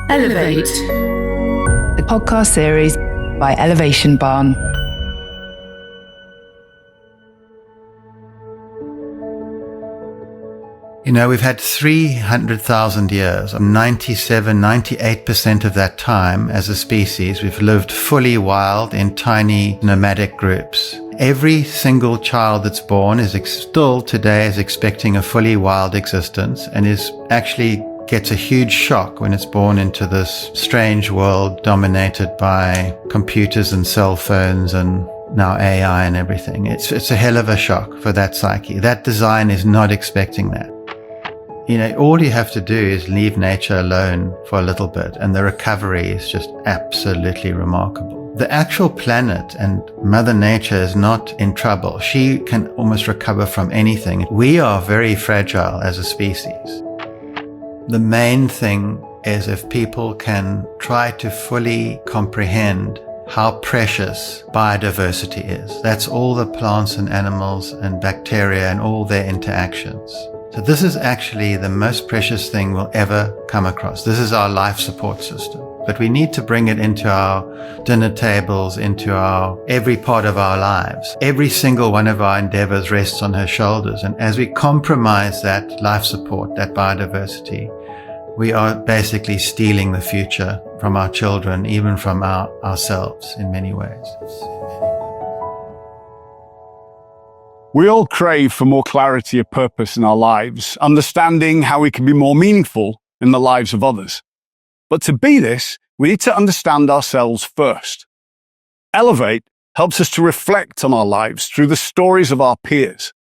Elevate, the podcast series by Elevation Barn. You know, we've had 300,000 years, 98% of that time as a species, we've lived fully wild in tiny nomadic groups. Every single child that's born is still today is expecting a fully wild existence and is actually gets a huge shock when it's born into this strange world dominated by computers and cell phones and now AI and everything. It's a hell of a shock for that psyche. That design is not expecting that. You know, all you have to do is leave nature alone for a little bit and the recovery is just absolutely remarkable. The actual planet and Mother Nature is not in trouble. She can almost recover from anything. We are very fragile as a species. The main thing is if people can try to fully comprehend how precious biodiversity is. That's all the plants and animals and bacteria and all their interactions. So this is actually the most precious thing we'll ever come across. This is our life support system. But we need to bring it into our dinner tables, into our every part of our lives. Every single one of our endeavors rests on her shoulders. And as we compromise that life support, that biodiversity, we are basically stealing the future from our children, even from ourselves in many ways. We all crave for more clarity of purpose in our lives, understanding how we can be more meaningful in the lives of others. But to be this, we need to understand ourselves first. Elevate helps us to reflect on our lives through the stories of our peers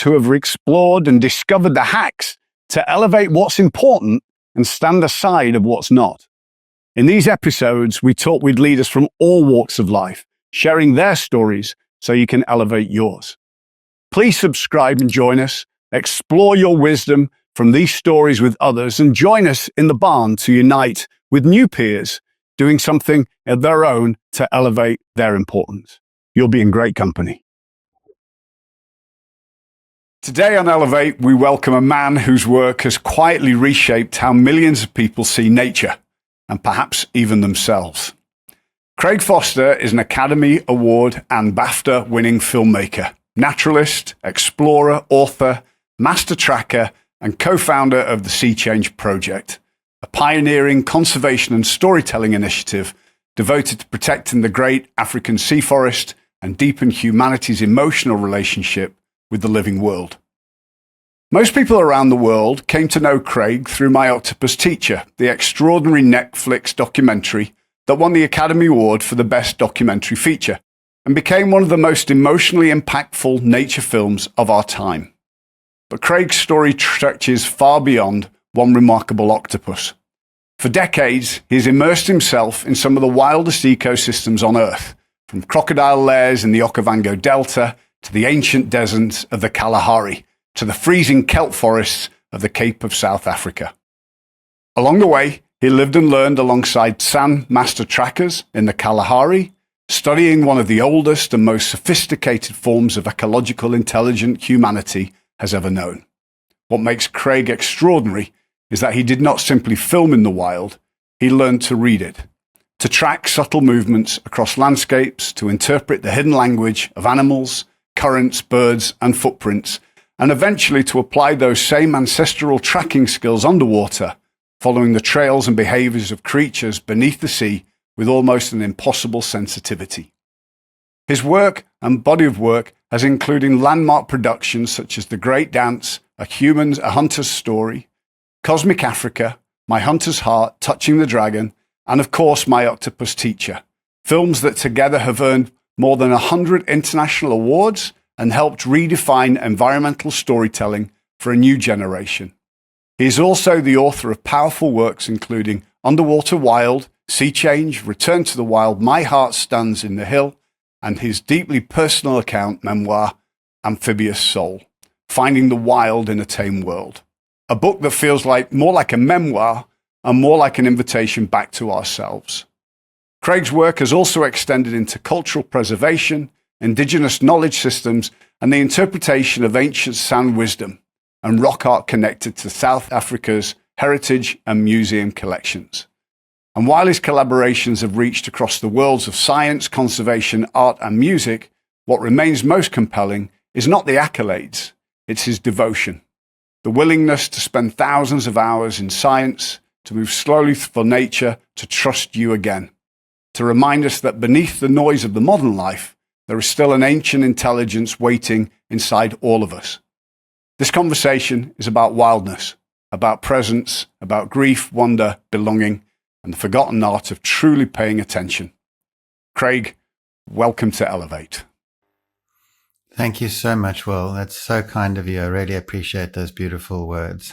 who have explored and discovered the hacks to elevate what's important and stand aside of what's not. In these episodes, we talk with leaders from all walks of life, sharing their stories so you can elevate yours. Please subscribe and join us, explore your wisdom from these stories with others, and join us in the barn to unite with new peers doing something of their own to elevate their importance. You'll be in great company. Today on Elevate, we welcome a man whose work has quietly reshaped how millions of people see nature, and perhaps even themselves. Craig Foster is an Academy Award and BAFTA-winning filmmaker, naturalist, explorer, author, master tracker, and co-founder of the Sea Change Project, a pioneering conservation and storytelling initiative devoted to protecting the great African sea forest and deepen humanity's emotional relationship with the living world. Most people around the world came to know Craig through My Octopus Teacher, the extraordinary Netflix documentary that won the Academy Award for the Best Documentary Feature and became one of the most emotionally impactful nature films of our time. But Craig's story stretches far beyond one remarkable octopus. For decades, he's immersed himself in some of the wildest ecosystems on Earth, from crocodile lairs in the Okavango Delta to the ancient deserts of the Kalahari, to the freezing kelp forests of the Cape of South Africa. Along the way, he lived and learned alongside sand master trackers in the Kalahari, studying one of the oldest and most sophisticated forms of ecological intelligent humanity has ever known. What makes Craig extraordinary is that he did not simply film in the wild, he learned to read it, to track subtle movements across landscapes, to interpret the hidden language of animals, currents, birds, and footprints, and eventually to apply those same ancestral tracking skills underwater, following the trails and behaviors of creatures beneath the sea with almost an impossible sensitivity. His work and body of work has included landmark productions such as The Great Dance, A Hunter's Story, Cosmic Africa, My Hunter's Heart, Touching the Dragon, and of course My Octopus Teacher, films that together have earned more than 100 international awards and helped redefine environmental storytelling for a new generation. He is also the author of powerful works including Underwater Wild, Sea Change, Return to the Wild, My Heart Stands in the Hill, and his deeply personal account memoir, Amphibious Soul, Finding the Wild in a Tame World. A book that feels more like a memoir and more like an invitation back to ourselves. Craig's work has also extended into cultural preservation, indigenous knowledge systems, and the interpretation of ancient sand wisdom and rock art connected to South Africa's heritage and museum collections. And while his collaborations have reached across the worlds of science, conservation, art, and music, what remains most compelling is not the accolades, it's his devotion. The willingness to spend thousands of hours in science, to move slowly for nature, to trust you again, to remind us that beneath the noise of the modern life, there is still an ancient intelligence waiting inside all of us. This conversation is about wildness, about presence, about grief, wonder, belonging, and the forgotten art of truly paying attention. Craig, welcome to Elevate. Thank you so much, Will. That's so kind of you. I really appreciate those beautiful words.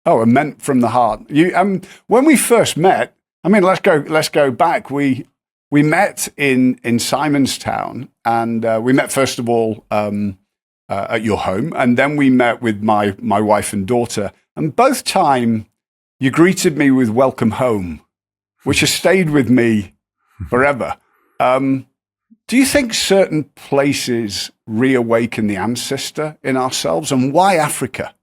Oh, and meant from the heart. When we first met, I mean, let's go back. We met in Simonstown, and we met first of all at your home, and then we met with my wife and daughter. And both time you greeted me with "Welcome home," which has stayed with me forever. Do you think certain places reawaken the ancestor in ourselves, and why Africa?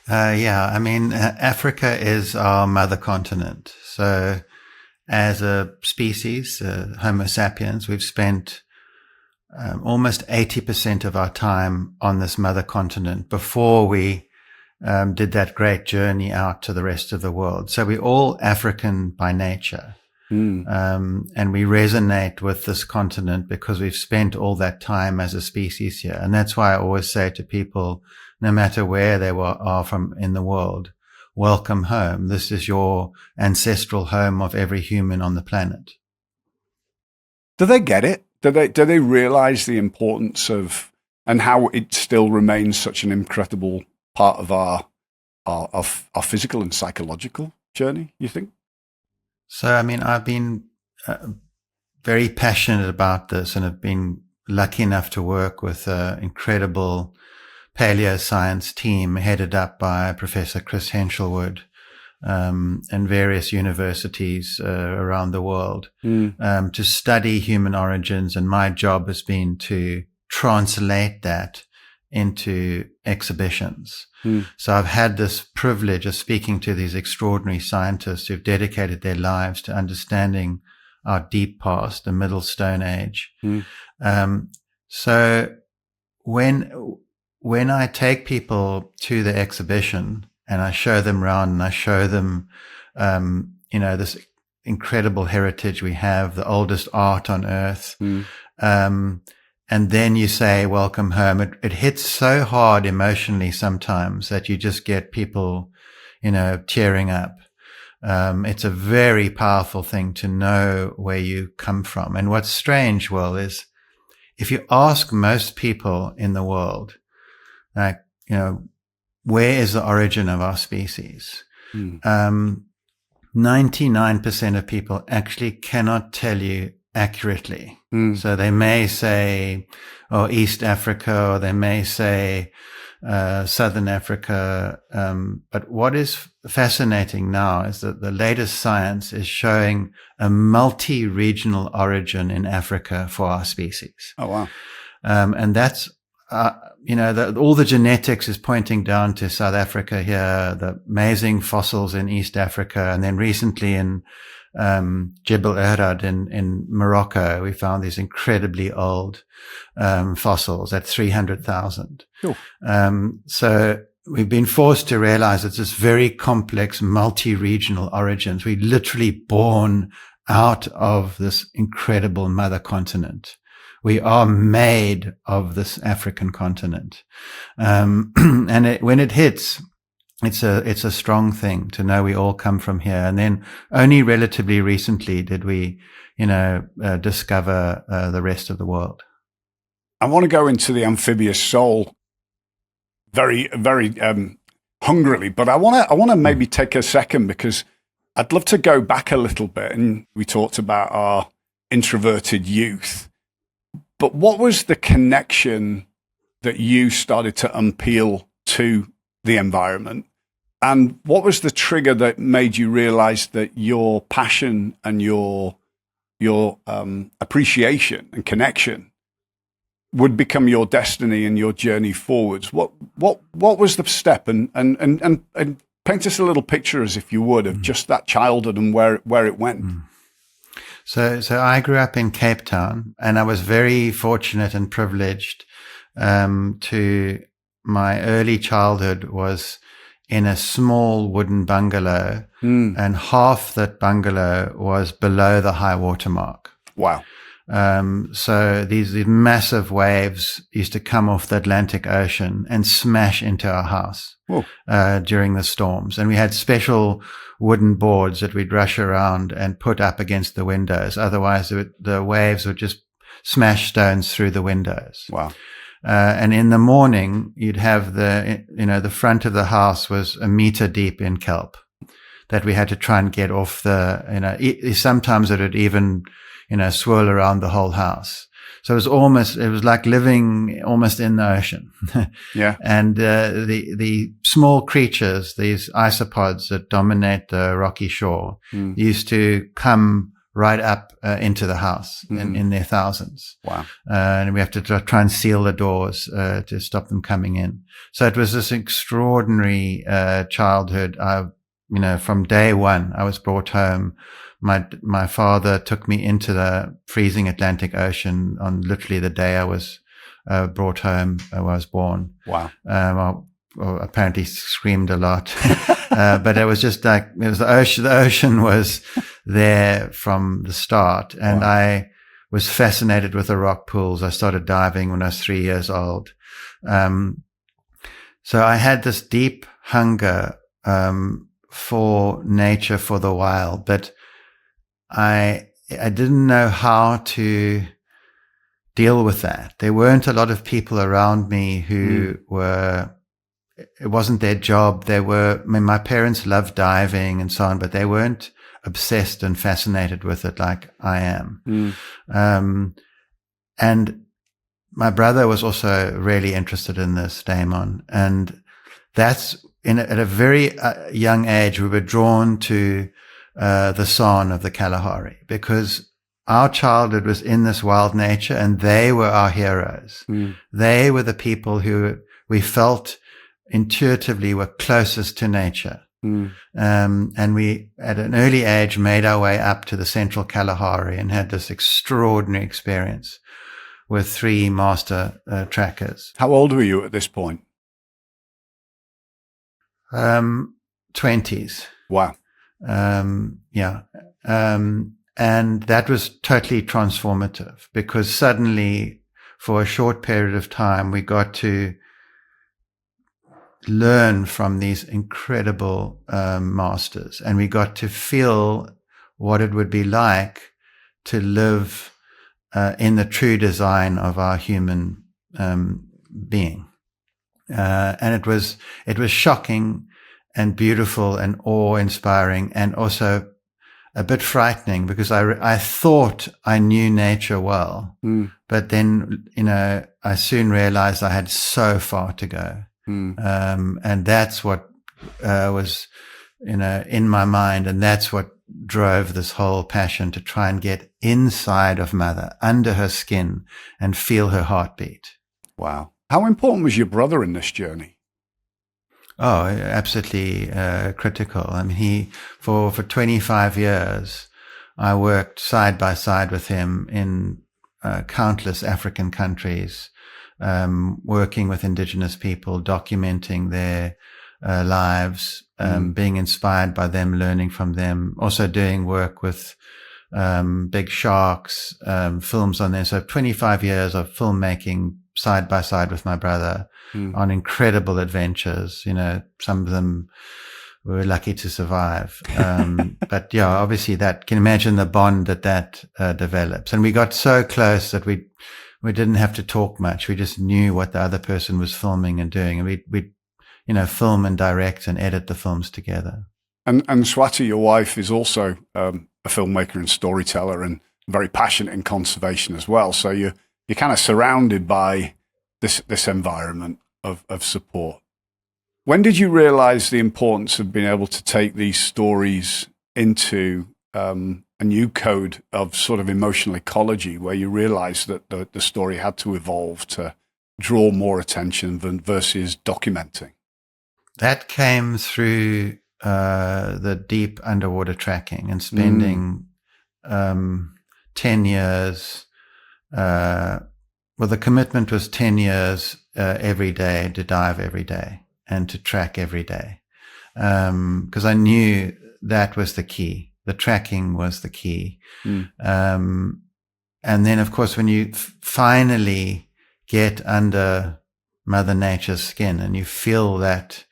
Yeah, I mean, Africa is our mother continent. So as a species, Homo sapiens, we've spent almost 80% of our time on this mother continent before we did that great journey out to the rest of the world. So we're all African by nature. And we resonate with this continent because we've spent all that time as a species here. And that's why I always say to people, no matter where they are from in the world, welcome home. This is your ancestral home of every human on the planet. Do they get it? Do they realize the importance of, and how it still remains such an incredible part of our physical and psychological journey, you think? So, I mean, I've been very passionate about this, and have been lucky enough to work with an incredible paleoscience team headed up by Professor Chris Henshelwood, and various universities around the world to study human origins. And my job has been to translate that into exhibitions. So I've had this privilege of speaking to these extraordinary scientists who've dedicated their lives to understanding our deep past, the Middle Stone Age. So when I take people to the exhibition and I show them around and I show them, this incredible heritage we have, the oldest art on earth, and then you say, welcome home. It hits so hard emotionally sometimes that you just get people, tearing up. It's a very powerful thing to know where you come from. And what's strange, Will, is if you ask most people in the world, like, where is the origin of our species? 99% of people actually cannot tell you accurately. So they may say, East Africa, or they may say, Southern Africa. But what is fascinating now is that the latest science is showing a multi-regional origin in Africa for our species. Oh, wow. And that's, all the genetics is pointing down to South Africa here, the amazing fossils in East Africa. And then recently in Jebel Irad in Morocco, we found these incredibly old fossils at 300,000. Cool. So we've been forced to realize it's this very complex multi-regional origins. We're literally born out of this incredible mother continent. We are made of this African continent. And when it hits, it's a strong thing to know we all come from here. And then only relatively recently did we, discover the rest of the world. I want to go into the amphibious soul very, very hungrily, but I want to maybe take a second, because I'd love to go back a little bit. And we talked about our introverted youth, but what was the connection that you started to unpeel to the environment? And what was the trigger that made you realize that your passion and your appreciation and connection would become your destiny and your journey forwards? What was the step? And Paint us a little picture, as if you would, of just that childhood and where it went. So I grew up in Cape Town, and I was very fortunate and privileged to my early childhood was in a small wooden bungalow, and half that bungalow was below the high water mark. Wow. So these massive waves used to come off the Atlantic Ocean and smash into our house during the storms. And we had special wooden boards that we'd rush around and put up against the windows. Otherwise, the waves would just smash stones through the windows. Wow. And in the morning, you'd have the front of the house was a meter deep in kelp that we had to try and get off sometimes it would even, swirl around the whole house. So it was like living almost in the ocean. Yeah. And, the small creatures, these isopods that dominate the rocky shore used to come right up into the house in their thousands. Wow. And we have to try and seal the doors to stop them coming in. So it was this extraordinary childhood. From day one, I was brought home. My father took me into the freezing Atlantic Ocean on literally the day I was brought home. I was born. Wow. Apparently screamed a lot, but it was just like it was the ocean. The ocean was there from the start, and I was fascinated with the rock pools. I started diving when I was 3 years old. So I had this deep hunger for nature, for the wild, but I didn't know how to deal with that. There weren't a lot of people around me who it wasn't their job. My parents loved diving and so on, but they weren't obsessed and fascinated with it like I am. And my brother was also really interested in this, Damon. And that's at a very young age, we were drawn to the San of the Kalahari because our childhood was in this wild nature, and they were our heroes. They were the people who we felt intuitively were closest to nature. And we, at an early age, made our way up to the central Kalahari and had this extraordinary experience with 3 master trackers. How old were you at this point? 20s. Wow. Yeah. And that was totally transformative because suddenly, for a short period of time, we got to learn from these incredible masters, and we got to feel what it would be like to live in the true design of our human being. And it was shocking and beautiful and awe-inspiring, and also a bit frightening because I thought I knew nature well, but then I soon realized I had so far to go. And that's what was in my mind, and that's what drove this whole passion to try and get inside of Mother, under her skin, and feel her heartbeat. Wow. How important was your brother in this journey? Oh, absolutely critical. I mean, for 25 years, I worked side by side with him in countless African countries, working with indigenous people, documenting their lives, being inspired by them, learning from them, also doing work with big sharks, films on there. So 25 years of filmmaking side by side with my brother on incredible adventures. Some of them we were lucky to survive. But yeah, obviously that can imagine the bond that develops. And we got so close that we didn't have to talk much. We just knew what the other person was filming and doing. And we'd film and direct and edit the films together. And Swati, your wife, is also a filmmaker and storyteller and very passionate in conservation as well. So you're kind of surrounded by this environment of support. When did you realize the importance of being able to take these stories into a new code of sort of emotional ecology, where you realized that the story had to evolve to draw more attention versus documenting? That came through the deep underwater tracking and spending 10 years. Well, the commitment was 10 years every day to dive every day and to track every day. Because I knew that was the key. The tracking was the key. And then, of course, when you finally get under Mother Nature's skin and you feel that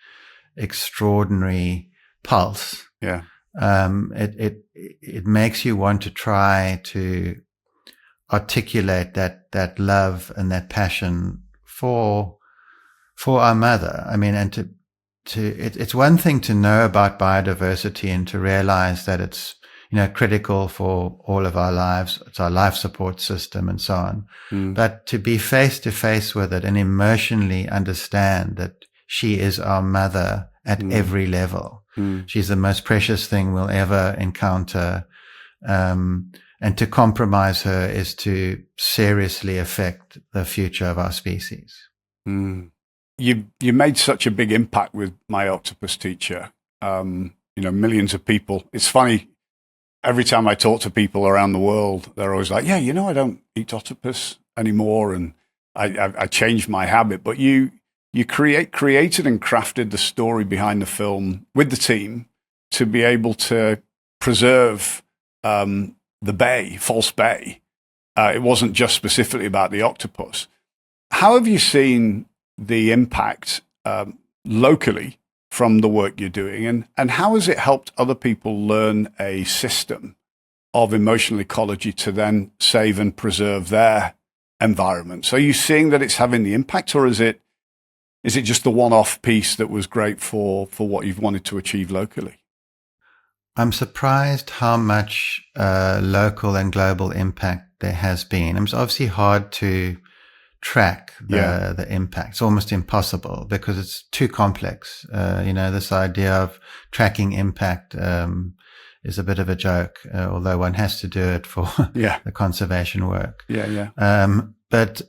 extraordinary pulse, it makes you want to try to articulate that love and that passion for our mother. I mean, and it's one thing to know about biodiversity and to realize that it's, critical for all of our lives. It's our life support system and so on. But to be face to face with it and emotionally understand that she is our mother at every level. She's the most precious thing we'll ever encounter. And to compromise her is to seriously affect the future of our species. You made such a big impact with My Octopus Teacher. Millions of people. It's funny, every time I talk to people around the world, they're always like, I don't eat octopus anymore, and I changed my habit. But you created and crafted the story behind the film with the team to be able to preserve the bay, False Bay. It wasn't just specifically about the octopus. How have you seen the impact locally from the work you're doing, and how has it helped other people learn a system of emotional ecology to then save and preserve their environments? Are you seeing that it's having the impact, or is it just the one-off piece that was great for what you've wanted to achieve locally? I'm surprised how much local and global impact there has been. It's obviously hard to track the impact. It's almost impossible because it's too complex. This idea of tracking impact is a bit of a joke, although one has to do it for the conservation work. But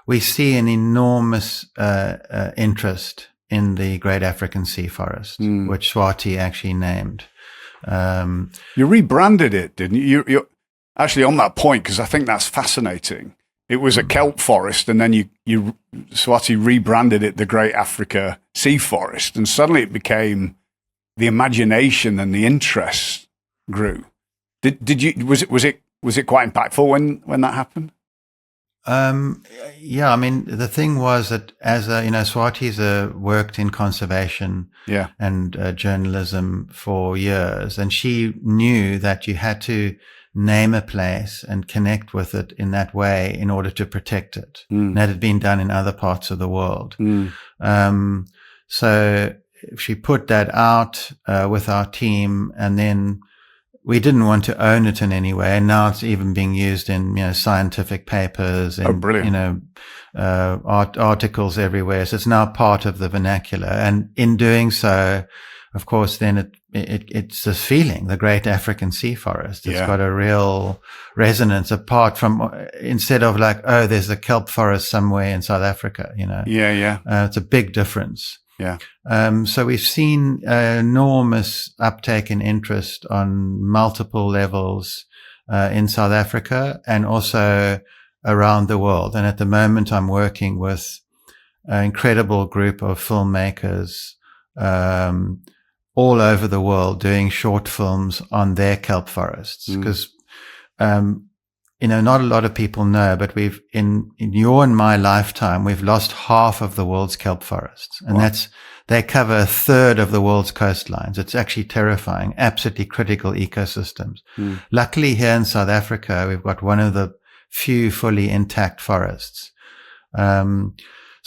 we see an enormous interest in the Great African Sea Forest, which Swati actually named. You rebranded it, didn't you? You're actually on that point, because I think that's fascinating. It was a kelp forest, and then you Swati rebranded it the Great Africa Sea Forest, and suddenly it became the imagination and the interest grew. Was it quite impactful when that happened? The thing was that as Swati's worked in conservation and journalism for years, and she knew that you had to name a place and connect with it in that way in order to protect it. And that had been done in other parts of the world. So she put that out with our team, and then we didn't want to own it in any way. And now it's even being used in, scientific papers and, articles everywhere. So it's now part of the vernacular. And in doing so, of course, then it's this feeling, the Great African Sea Forest. It's got a real resonance apart from, instead of like, oh, there's a kelp forest somewhere in South Africa, it's a big difference. So we've seen enormous uptake in interest on multiple levels in South Africa and also around the world. And at the moment, I'm working with an incredible group of filmmakers all over the world doing short films on their kelp forests. Because, not a lot of people know, but we've, in your and my lifetime, we've lost half of the world's kelp forests. And they cover a third of the world's coastlines. It's actually terrifying, absolutely critical ecosystems. Luckily here in South Africa, we've got one of the few fully intact forests.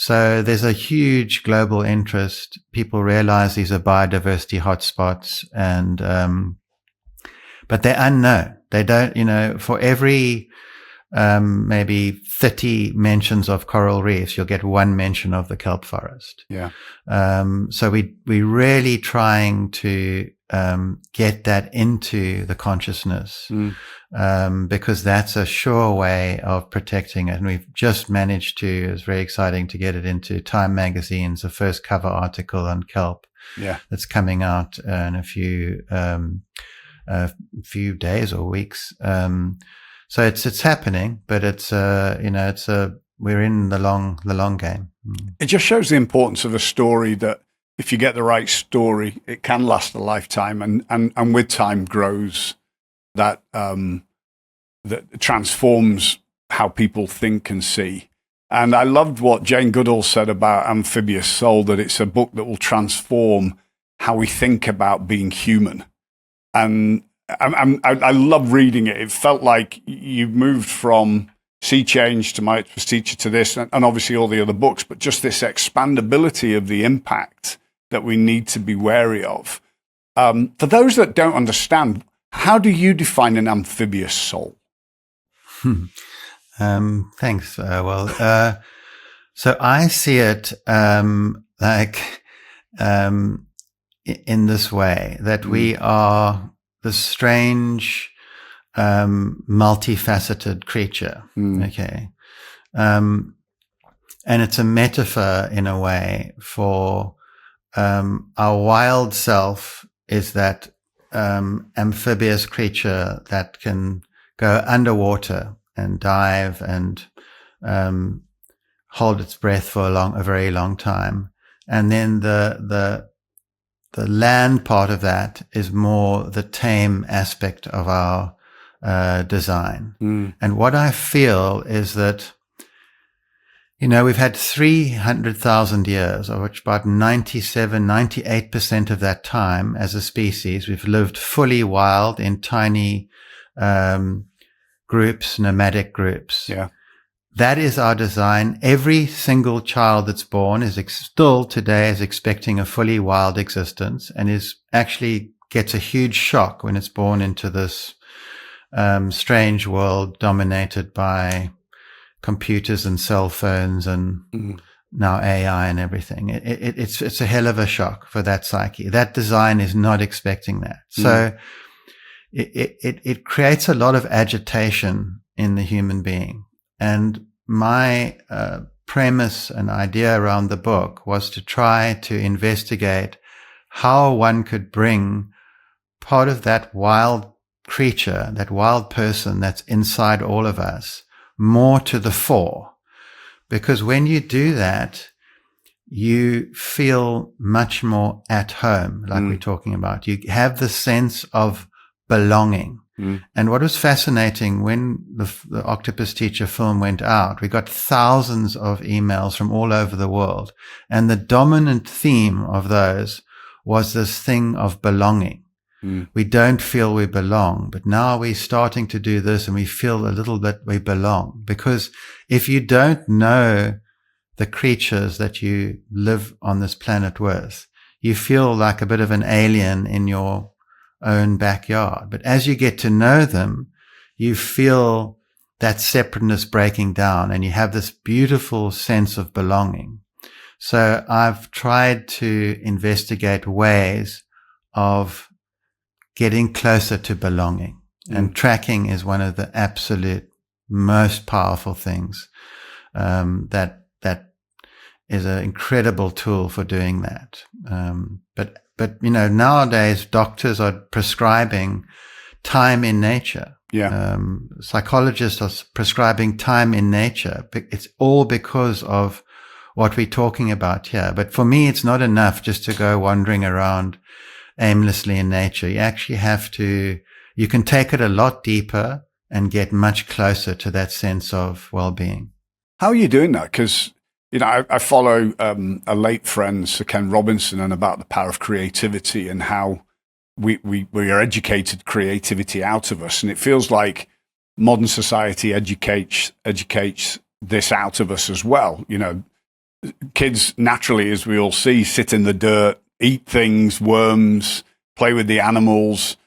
So there's a huge global interest. People realize these are biodiversity hotspots, and but they're unknown. They don't, for every maybe 30 mentions of coral reefs, you'll get one mention of the kelp forest. So we're really trying to get that into the consciousness, because that's a sure way of protecting it. And we've just managed to, it's very exciting to get it into Time magazine's the first cover article on kelp. Yeah. That's coming out in a few days or weeks. So it's happening, but we're in the long game. It just shows the importance of a story, that if you get the right story, it can last a lifetime, and with time grows that transforms how people think and see. And I loved what Jane Goodall said about Amphibious Soul, that it's a book that will transform how we think about being human. And I love reading it. It felt like you moved from Sea Change to My Octopus Teacher to this, and obviously all the other books, but just this expandability of the impact that we need to be wary of. For those that don't understand, how do you define an amphibious soul? Thanks. So I see it in this way, that we are the strange, multifaceted creature. Okay. And it's a metaphor in a way for our wild self is that amphibious creature that can go underwater and dive and hold its breath for a very long time. And then the land part of that is more the tame aspect of our design. And what I feel is that, we've had 300,000 years, of which about 98% of that time as a species, we've lived fully wild in tiny groups, nomadic groups. Yeah. That is our design. Every single child that's born still today is expecting a fully wild existence, and gets a huge shock when it's born into this strange world dominated by computers and cell phones and now AI and everything. It's a hell of a shock for that psyche. That design is not expecting that. So it creates a lot of agitation in the human being. And my premise and idea around the book was to try to investigate how one could bring part of that wild creature, that wild person that's inside all of us, more to the fore. Because when you do that, you feel much more at home, like we're talking about. You have the sense of belonging. And what was fascinating, when the Octopus Teacher film went out, we got thousands of emails from all over the world. And the dominant theme of those was this thing of belonging. We don't feel we belong, but now we're starting to do this and we feel a little bit we belong. Because if you don't know the creatures that you live on this planet with, you feel like a bit of an alien in your own backyard. But as you get to know them, you feel that separateness breaking down and you have this beautiful sense of belonging. So I've tried to investigate ways of getting closer to belonging, and tracking is one of the absolute most powerful things. That is an incredible tool for doing that. But nowadays doctors are prescribing time in nature. Yeah. Psychologists are prescribing time in nature. It's all because of what we're talking about here. But for me, it's not enough just to go wandering around aimlessly in nature. You actually you can take it a lot deeper and get much closer to that sense of well-being. How are you doing that? Because, I follow a late friend, Sir Ken Robinson, and about the power of creativity and how we are educated creativity out of us. And it feels like modern society educates this out of us as well. Kids naturally, as we all see, sit in the dirt, eat things, worms, play with the animals.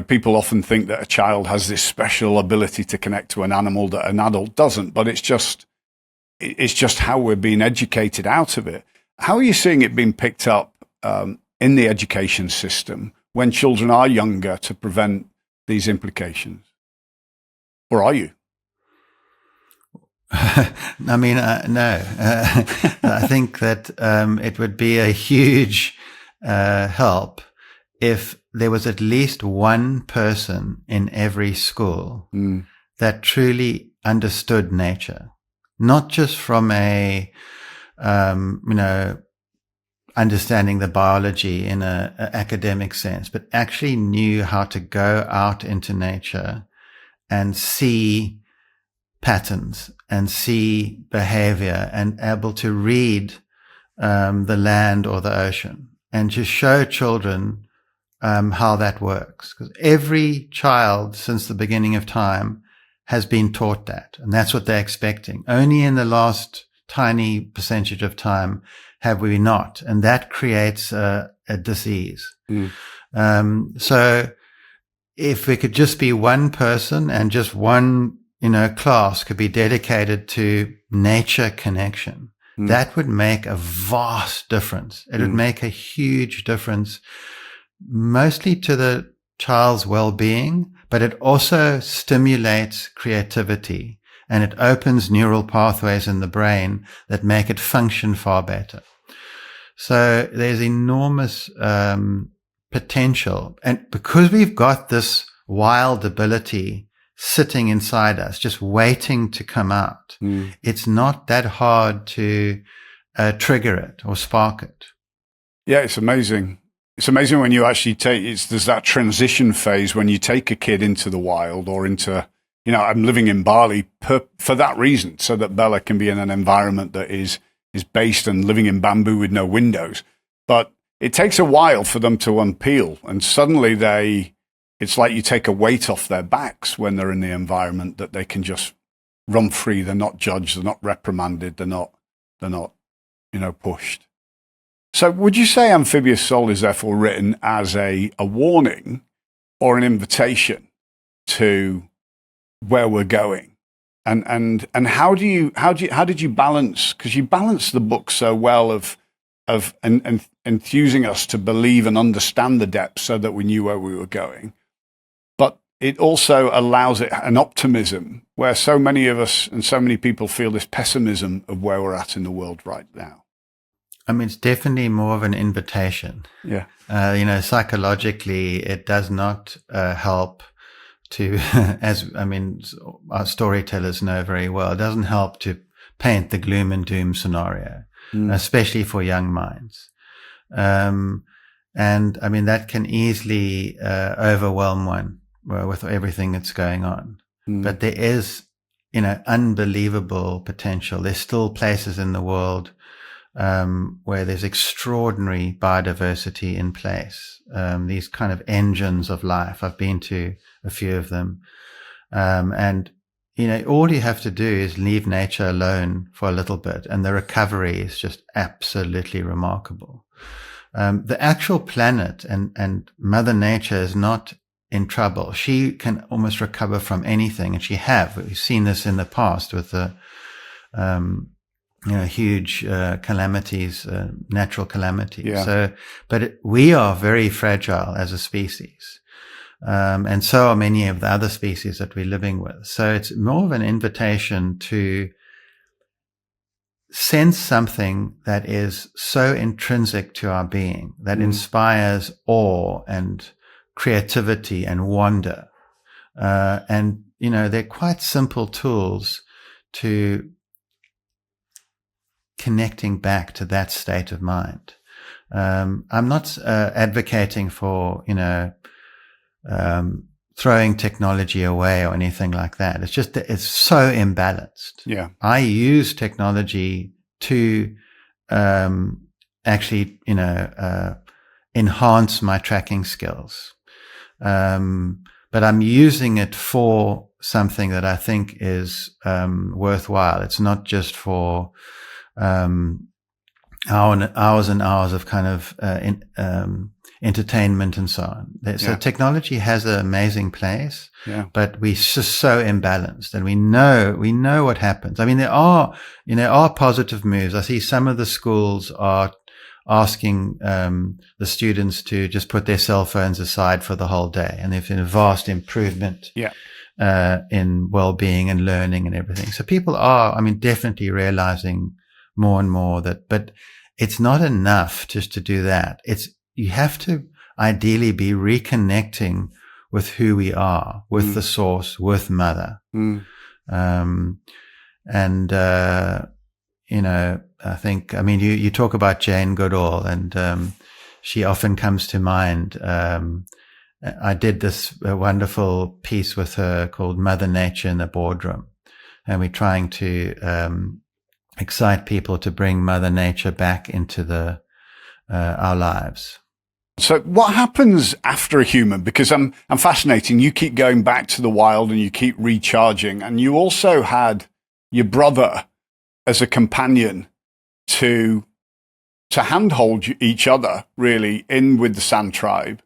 People often think that a child has this special ability to connect to an animal that an adult doesn't, but it's just how we're being educated out of it. How are you seeing it being picked up in the education system when children are younger to prevent these implications? Or are you? I mean, no. I think that it would be a huge help if there was at least one person in every school that truly understood nature, not just from a, understanding the biology in a academic sense, but actually knew how to go out into nature and see patterns and see behavior and able to read the land or the ocean and to show children how that works. Because every child since the beginning of time has been taught that, and that's what they're expecting. Only in the last tiny percentage of time have we not, and that creates a disease. So if we could just be one person and just one class could be dedicated to nature connection, that would make a vast difference. It would make a huge difference, mostly to the child's well-being, but it also stimulates creativity and it opens neural pathways in the brain that make it function far better. So there's enormous potential. And because we've got this wild ability sitting inside us, just waiting to come out, it's not that hard to trigger it or spark it. Yeah, it's amazing. It's amazing when you actually there's that transition phase when you take a kid into the wild or into, I'm living in Bali for that reason, so that Bella can be in an environment that is based and living in bamboo with no windows. But it takes a while for them to unpeel, and suddenly it's like you take a weight off their backs when they're in the environment that they can just run free. They're not judged. They're not reprimanded. They're not, pushed. So would you say Amphibious Soul is therefore written as a warning or an invitation to where we're going? And how did you balance, because you balanced the book so well of enthusing us to believe and understand the depths so that we knew where we were going. But it also allows it an optimism where so many of us and so many people feel this pessimism of where we're at in the world right now. I mean, it's definitely more of an invitation. Yeah. Psychologically, it does not help to, our storytellers know very well, it doesn't help to paint the gloom and doom scenario, especially for young minds. And I mean, that can easily overwhelm one with everything that's going on. But there is, unbelievable potential. There's still places in the world where there's extraordinary biodiversity in place. These kind of engines of life. I've been to a few of them. And all you have to do is leave nature alone for a little bit, and the recovery is just absolutely remarkable. The actual planet and Mother Nature is not in trouble. She can almost recover from anything, and we've seen this in the past with the huge calamities, natural calamities. Yeah. We are very fragile as a species. And so are many of the other species that we're living with. So it's more of an invitation to sense something that is so intrinsic to our being, that inspires awe and creativity and wonder. And they're quite simple tools to connecting back to that state of mind. I'm not advocating for, throwing technology away or anything like that. It's just that it's so imbalanced. Yeah. I use technology to actually, enhance my tracking skills. But I'm using it for something that I think is worthwhile. It's not just for hours and hours of kind of entertainment and so on. So technology has an amazing place, but we're just so imbalanced, and we know what happens. I mean, there are positive moves. I see some of the schools are asking the students to just put their cell phones aside for the whole day. And there's been a vast improvement in well-being and learning and everything. So people are, definitely realizing more and more that, but it's not enough just to do that. You have to ideally be reconnecting with who we are, with the source, with mother. I think, you talk about Jane Goodall, and she often comes to mind. I did this wonderful piece with her called Mother Nature in the Boardroom, and we're trying to excite people to bring Mother Nature back into our lives. So what happens after a human? Because I'm fascinating. You keep going back to the wild and you keep recharging, and you also had your brother as a companion to handhold each other, really, in with the Sand Tribe.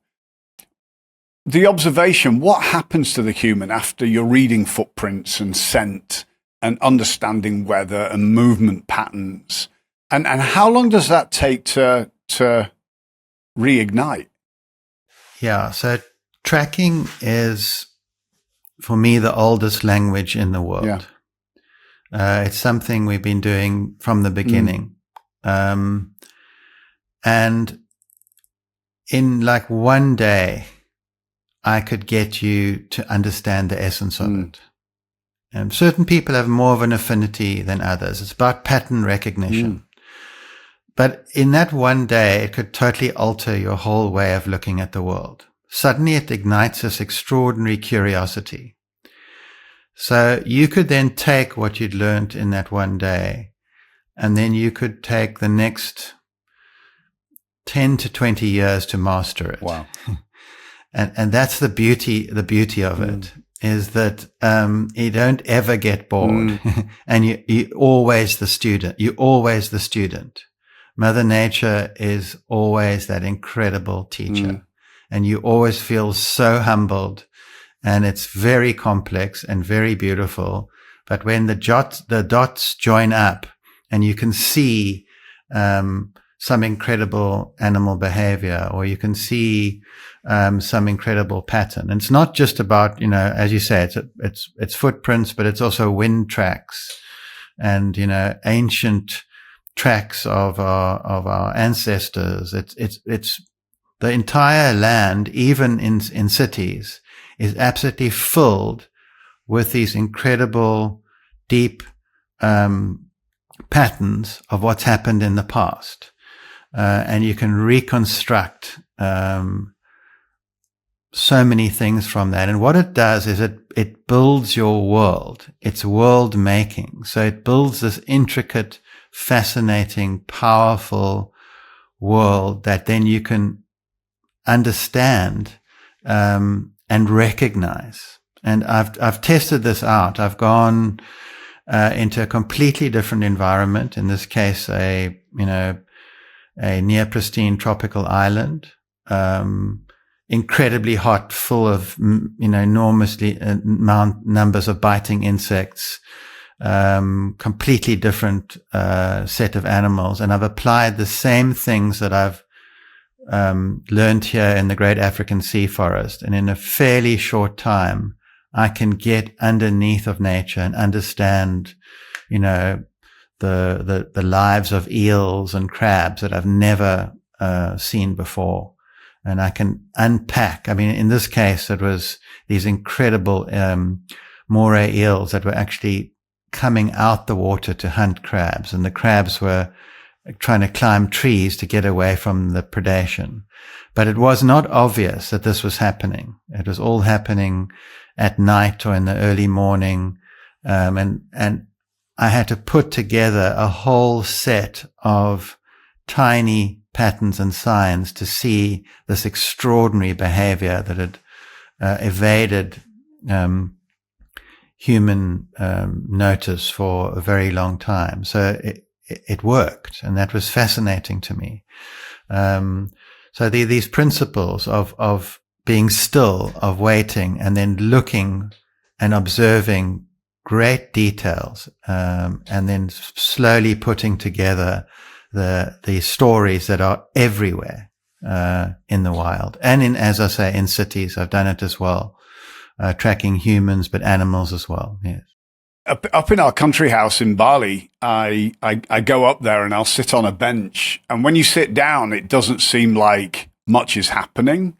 The observation, what happens to the human after you're reading footprints and scent and understanding weather and movement patterns? And how long does that take to reignite? Yeah, so tracking is, for me, the oldest language in the world. Yeah. It's something we've been doing from the beginning. And in like one day, I could get you to understand the essence of it. And certain people have more of an affinity than others. It's about pattern recognition. But in that one day, it could totally alter your whole way of looking at the world. Suddenly it ignites this extraordinary curiosity. So you could then take what you'd learned in that one day, and then you could take the next 10 to 20 years to master it. Wow. And that's the beauty of it, is that you don't ever get bored. And you're always the student. Mother Nature is always that incredible teacher. And you always feel so humbled. And it's very complex and very beautiful. But when the dots join up and you can see some incredible animal behavior, or you can see some incredible pattern. And it's not just about, as you say, it's footprints, but it's also wind tracks and, ancient tracks of our ancestors. It's the entire land, even in cities, is absolutely filled with these incredible, deep patterns of what's happened in the past. And you can reconstruct so many things from that. And what it does is it builds your world. It's world making. So it builds this intricate, fascinating, powerful world that then you can understand and recognize. And I've tested this out. I've gone into a completely different environment. In this case, a near pristine tropical island, incredibly hot, full of enormously numbers of biting insects, completely different set of animals. And I've applied the same things that I've learned here in the Great African Sea Forest, and in a fairly short time, I can get underneath of nature and understand, the lives of eels and crabs that I've never seen before. And I can unpack. In this case, it was these incredible moray eels that were actually coming out the water to hunt crabs, and the crabs were trying to climb trees to get away from the predation. But it was not obvious that this was happening. It was all happening at night or in the early morning. And I had to put together a whole set of tiny patterns and signs to see this extraordinary behavior that had evaded human notice for a very long time. So it worked, and that was fascinating to me. So these principles of being still, of waiting, and then looking and observing great details, and then slowly putting together the stories that are everywhere in the wild, and as I say, in cities. I've done it as well, tracking humans, but animals as well. Yes. Up in our country house in Bali, I go up there and I'll sit on a bench. And when you sit down, it doesn't seem like much is happening.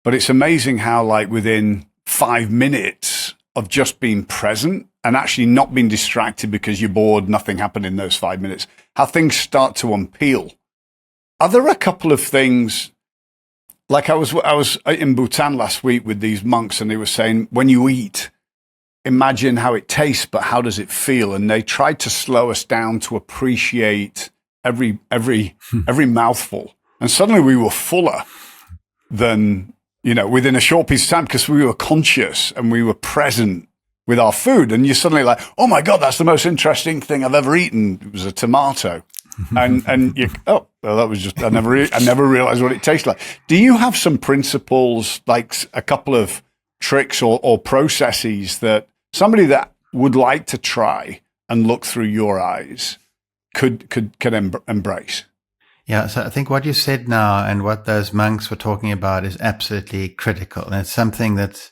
But it's amazing how, like, within 5 minutes of just being present and actually not being distracted because you're bored, nothing happened in those 5 minutes, how things start to unpeel. Are there a couple of things, like I was in Bhutan last week with these monks, and they were saying, when you eat, imagine how it tastes, but how does it feel? And they tried to slow us down to appreciate every mouthful. And suddenly we were fuller than, within a short piece of time, because we were conscious and we were present with our food. And you're suddenly like, oh my God, that's the most interesting thing I've ever eaten. It was a tomato. and you, oh, well, that was just, I never realized what it tastes like. Do you have some principles, like a couple of tricks or processes that somebody that would like to try and look through your eyes could embrace? Yeah, so I think what you said now and what those monks were talking about is absolutely critical. And it's something that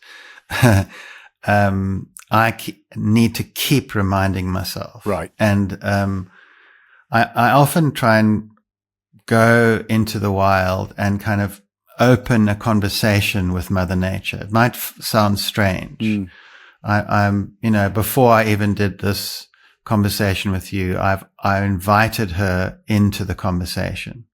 need to keep reminding myself. Right. And I often try and go into the wild and kind of open a conversation with Mother Nature. It might sound strange. I'm, before I even did this conversation with you, I invited her into the conversation.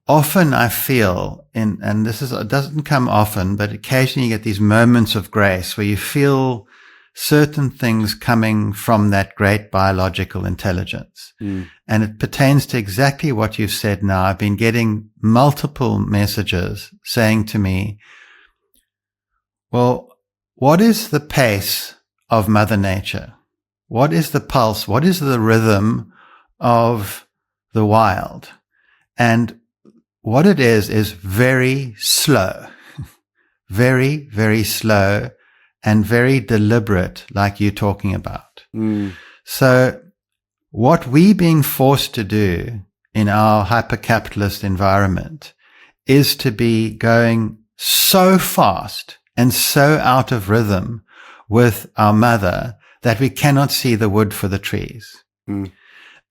Often I feel and it doesn't come often, but occasionally you get these moments of grace where you feel certain things coming from that great biological intelligence. And it pertains to exactly what you've said now. I've been getting multiple messages saying to me, well, what is the pace of Mother Nature? What is the pulse? What is the rhythm of the wild? And what it is very slow, very, very slow and very deliberate, like you're talking about. So what we're being forced to do in our hyper-capitalist environment is to be going so fast and so out of rhythm with our mother that we cannot see the wood for the trees.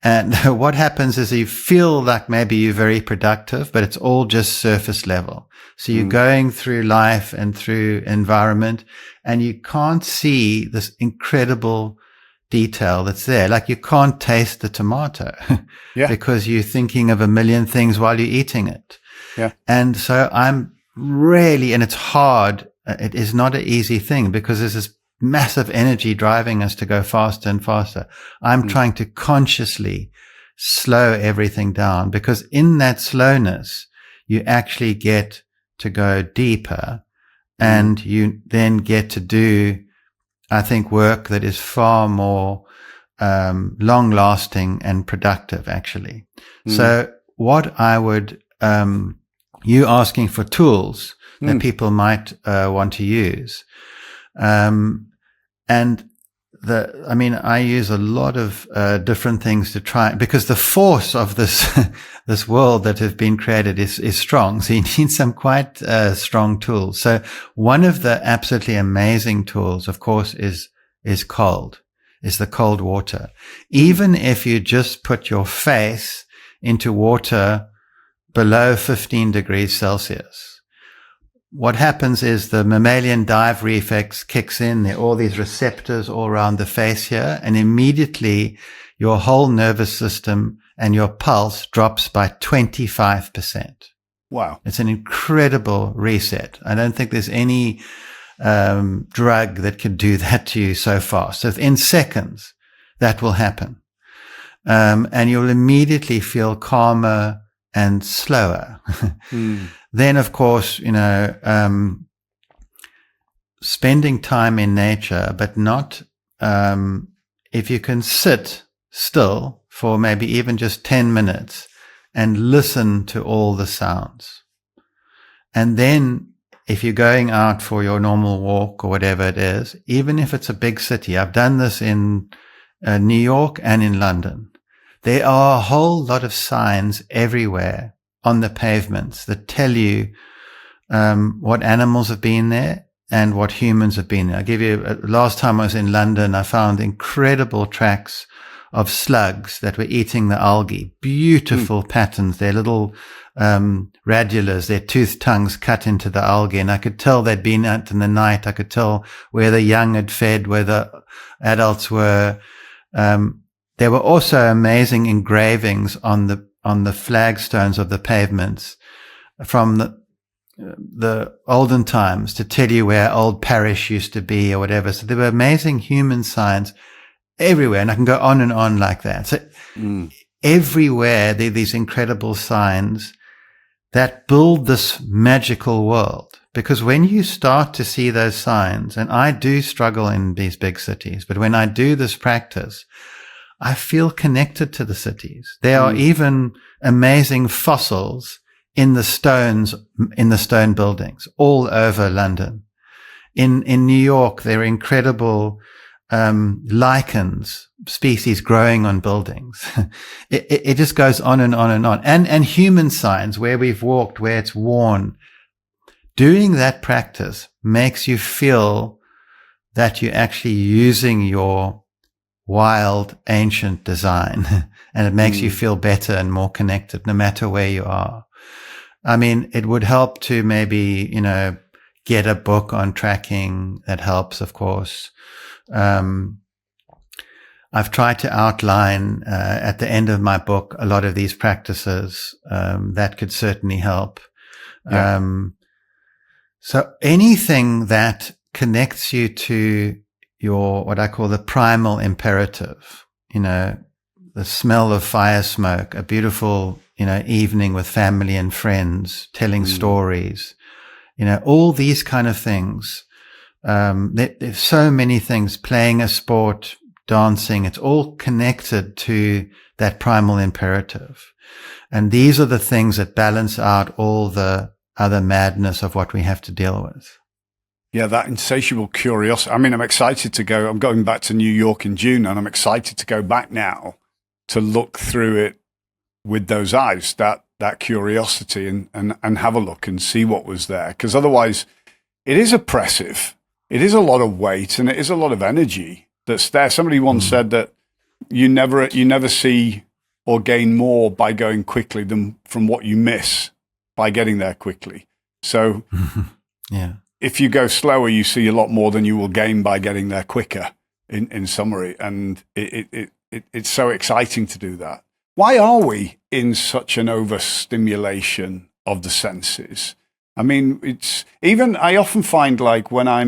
And what happens is you feel like maybe you're very productive, but it's all just surface level. So you're going through life and through environment, and you can't see this incredible detail that's there. Like you can't taste the tomato because you're thinking of a million things while you're eating it. Yeah. And so I'm really, and it's hard. It is not an easy thing because there's this massive energy driving us to go faster and faster. I'm trying to consciously slow everything down because in that slowness, you actually get to go deeper and you then get to do, I think, work that is far more long lasting and productive actually. So what I would, you asking for tools that people might want to use. And I use a lot of different things to try because the force of this this world that has been created is strong. So you need some quite strong tools. So one of the absolutely amazing tools, of course, is the cold water. Even if you just put your face into water below 15 degrees Celsius. What happens is the mammalian dive reflex kicks in. There are all these receptors all around the face here, and immediately your whole nervous system and your pulse drops by 25%. Wow. It's an incredible reset. I don't think there's any drug that could do that to you so fast. So in seconds, that will happen. And you'll immediately feel calmer and slower. Then, of course, spending time in nature, but not, if you can sit still for maybe even just 10 minutes and listen to all the sounds. And then if you're going out for your normal walk or whatever it is, even if it's a big city, I've done this in New York and in London. There are a whole lot of signs everywhere on the pavements that tell you what animals have been there and what humans have been there. I'll give you, last time I was in London, I found incredible tracks of slugs that were eating the algae. Beautiful patterns. Their little radulas, their toothed tongues cut into the algae. And I could tell they'd been out in the night. I could tell where the young had fed, where the adults were. There were also amazing engravings on the flagstones of the pavements from the olden times to tell you where old parish used to be or whatever. So there were amazing human signs everywhere, and I can go on and on like that. So everywhere there are these incredible signs that build this magical world. Because when you start to see those signs, and I do struggle in these big cities, but when I do this practice, I feel connected to the cities. There are even amazing fossils in the stones, in the stone buildings all over London. In New York, there are incredible lichens, species growing on buildings. It just goes on and on and on. And human signs, where we've walked, where it's worn. Doing that practice makes you feel that you're actually using your wild, ancient design. And it makes you feel better and more connected no matter where you are. I mean, it would help to maybe, get a book on tracking. That helps, of course. I've tried to outline at the end of my book a lot of these practices that could certainly help. Yeah. So anything that connects you to your, what I call the primal imperative, the smell of fire smoke, a beautiful, evening with family and friends, telling stories, all these kind of things. There's so many things, playing a sport, dancing, it's all connected to that primal imperative. And these are the things that balance out all the other madness of what we have to deal with. Yeah, that insatiable curiosity. I mean, I'm excited to go. I'm going back to New York in June, and I'm excited to go back now to look through it with those eyes, that curiosity, and have a look and see what was there. Because otherwise, it is oppressive. It is a lot of weight, and it is a lot of energy that's there. Somebody once said that you never see or gain more by going quickly than from what you miss by getting there quickly. So yeah. If you go slower, you see a lot more than you will gain by getting there quicker, in summary. And it's so exciting to do that. Why are we in such an overstimulation of the senses? I mean, I often find, like, when I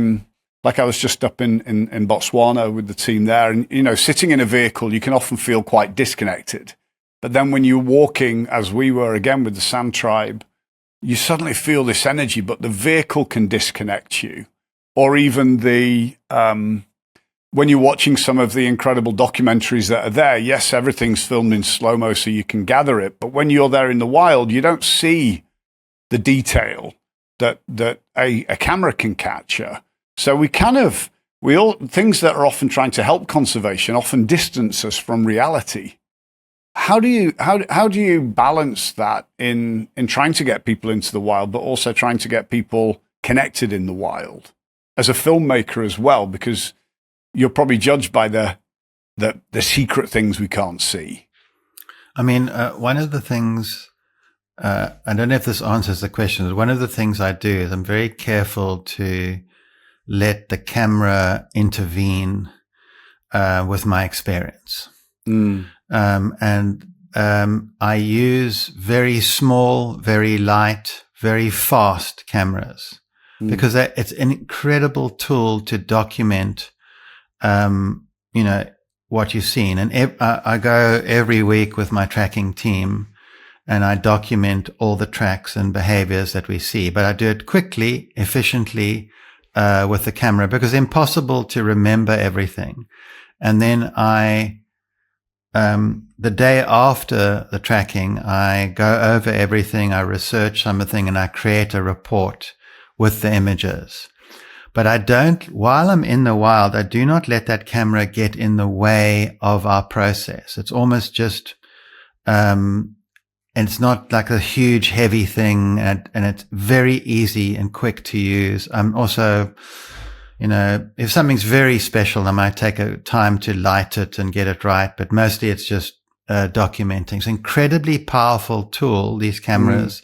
was just up in Botswana with the team there, and, sitting in a vehicle, you can often feel quite disconnected. But then when you're walking, as we were again with the Sand Tribe, you suddenly feel this energy, but the vehicle can disconnect you. Or even when you're watching some of the incredible documentaries that are there, yes, everything's filmed in slow-mo so you can gather it. But when you're there in the wild, you don't see the detail that a camera can capture. So things that are often trying to help conservation often distance us from reality. How do you balance that in trying to get people into the wild, but also trying to get people connected in the wild as a filmmaker as well? Because you're probably judged by the secret things we can't see. I mean, one of the things, I don't know if this answers the question, but one of the things I do is I'm very careful to let the camera intervene with my experience. I use very small, very light, very fast cameras because it's an incredible tool to document, what you've seen. And I go every week with my tracking team and I document all the tracks and behaviors that we see, but I do it quickly, efficiently, with the camera because it's impossible to remember everything. And then the day after the tracking, I go over everything, I research something, and I create a report with the images. But while I'm in the wild, I do not let that camera get in the way of our process. It's almost just And it's not like a huge, heavy thing, and it's very easy and quick to use. I'm also, if something's very special, I might take a time to light it and get it right, but mostly it's just documenting. It's an incredibly powerful tool, these cameras,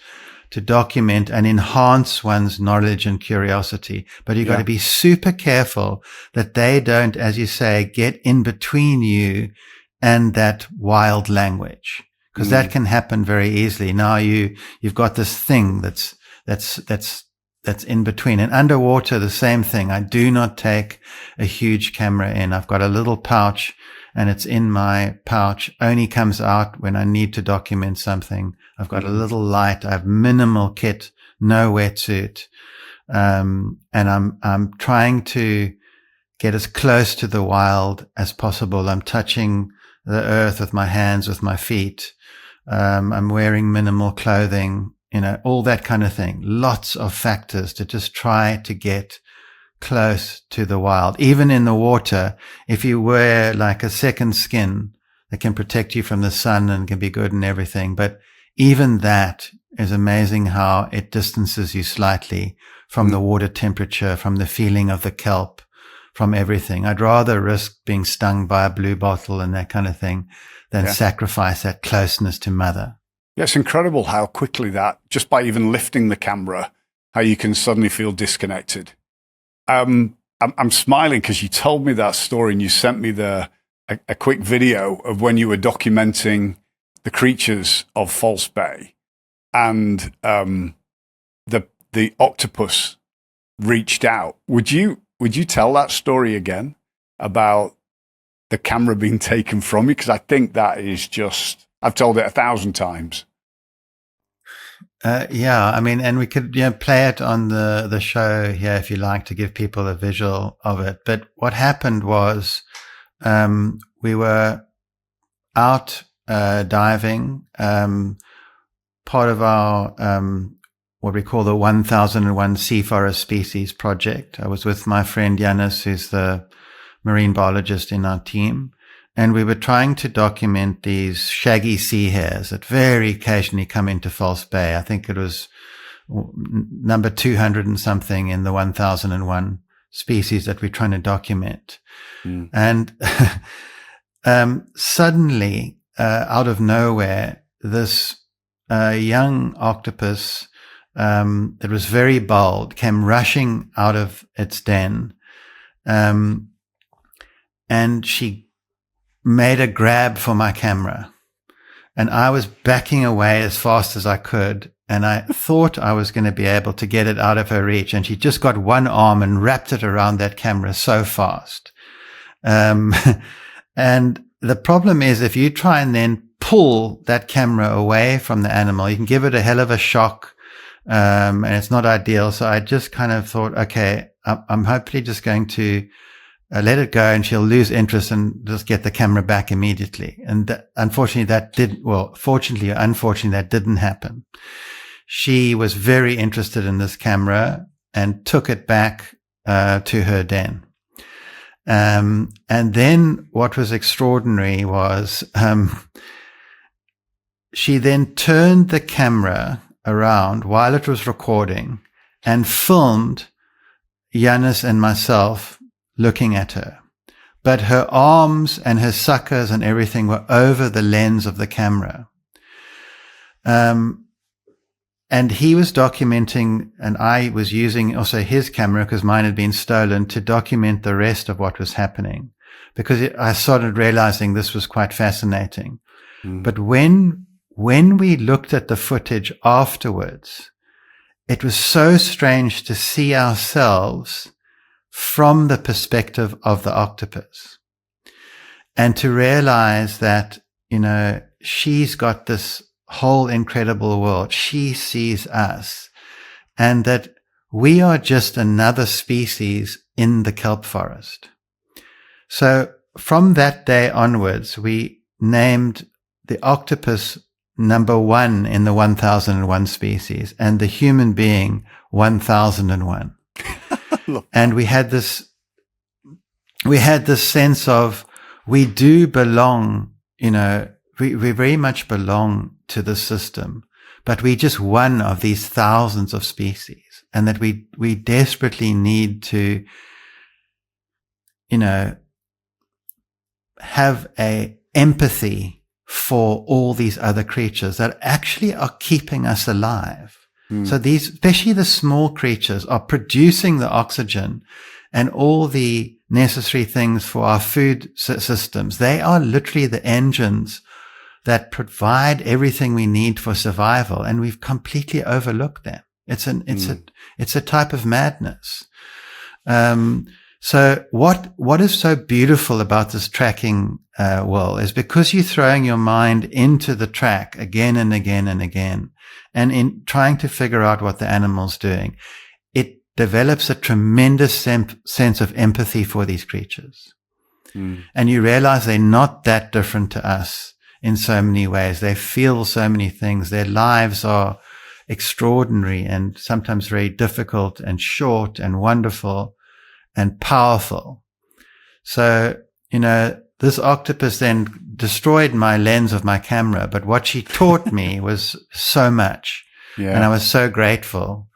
to document and enhance one's knowledge and curiosity. But you've got to be super careful that they don't, as you say, get in between you and that wild language. Because that can happen very easily. Now you've got this thing that's in between. And underwater, the same thing. I do not take a huge camera in. I've got a little pouch, and it's in my pouch. Only comes out when I need to document something. I've got a little light. I have minimal kit, no wetsuit, and I'm trying to get as close to the wild as possible. I'm touching the earth with my hands, with my feet. I'm wearing minimal clothing, all that kind of thing. Lots of factors to just try to get close to the wild. Even in the water, if you wear like a second skin that can protect you from the sun and can be good and everything, but even that is amazing how it distances you slightly from the water temperature, from the feeling of the kelp, from everything. I'd rather risk being stung by a blue bottle and that kind of thing than sacrifice that closeness to mother. Yeah, it's incredible how quickly that, just by even lifting the camera, how you can suddenly feel disconnected. I'm smiling because you told me that story and you sent me a quick video of when you were documenting the creatures of False Bay, and the octopus reached out. Would you tell that story again about the camera being taken from you? Because I think that is just, I've told it 1,000 times. And we could play it on the show here if you like, to give people a visual of it. But what happened was we were out diving, part of our what we call the 1001 Sea Forest Species Project. I was with my friend Yanis, who's the marine biologist in our team, and we were trying to document these shaggy sea hares that very occasionally come into False Bay. I think it was number 200 and something in the 1001 species that we're trying to document. And suddenly, out of nowhere, this young octopus that was very bold came rushing out of its den, and she made a grab for my camera, and I was backing away as fast as I could, and I thought I was going to be able to get it out of her reach, and she just got one arm and wrapped it around that camera so fast. And the problem is, if you try and then pull that camera away from the animal, you can give it a hell of a shock, and it's not ideal. So I just kind of thought, okay, I'm hopefully just going to let it go, and she'll lose interest and just get the camera back immediately. And unfortunately, that didn't happen. She was very interested in this camera and took it back to her den. And then what was extraordinary was she then turned the camera around while it was recording and filmed Yanis and myself looking at her. But her arms and her suckers and everything were over the lens of the camera. And he was documenting, and I was using also his camera because mine had been stolen, to document the rest of what was happening, because I started realizing this was quite fascinating. But when we looked at the footage afterwards, it was so strange to see ourselves from the perspective of the octopus, and to realize that, she's got this whole incredible world. She sees us, and that we are just another species in the kelp forest. So from that day onwards, we named the octopus number 1 in the 1001 species, and the human being 1001. And we had this sense of, we do belong, we very much belong to the system, but we're just one of these thousands of species, and that we desperately need to, have a empathy for all these other creatures that actually are keeping us alive. So these, especially the small creatures, are producing the oxygen and all the necessary things for our food systems. They are literally the engines that provide everything we need for survival, and we've completely overlooked them. It's a type of madness. So what is so beautiful about this tracking, Will, is because you're throwing your mind into the track again and again and again, and in trying to figure out what the animal's doing, it develops a tremendous sense of empathy for these creatures. And you realize they're not that different to us in so many ways. They feel so many things. Their lives are extraordinary and sometimes very difficult and short and wonderful and powerful. So, this octopus then destroyed my lens of my camera, but what she taught me was so much. Yeah. And I was so grateful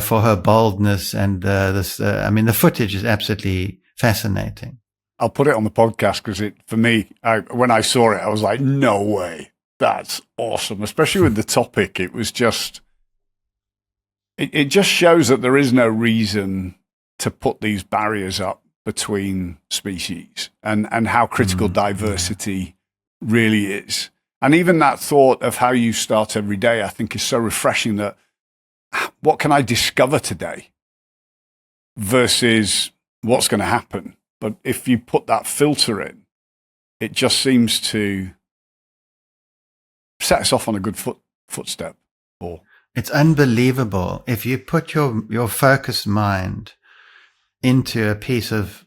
for her boldness and the footage is absolutely fascinating. I'll put it on the podcast because for me, when I saw it, I was like, no way. That's awesome. Especially with the topic. It was just, it just shows that there is no reason to put these barriers up between species and how critical diversity really is. And even that thought of how you start every day, I think is so refreshing, that what can I discover today versus what's going to happen? But if you put that filter in, it just seems to set us off on a good footstep. It's unbelievable. If you put your focused mind into a piece of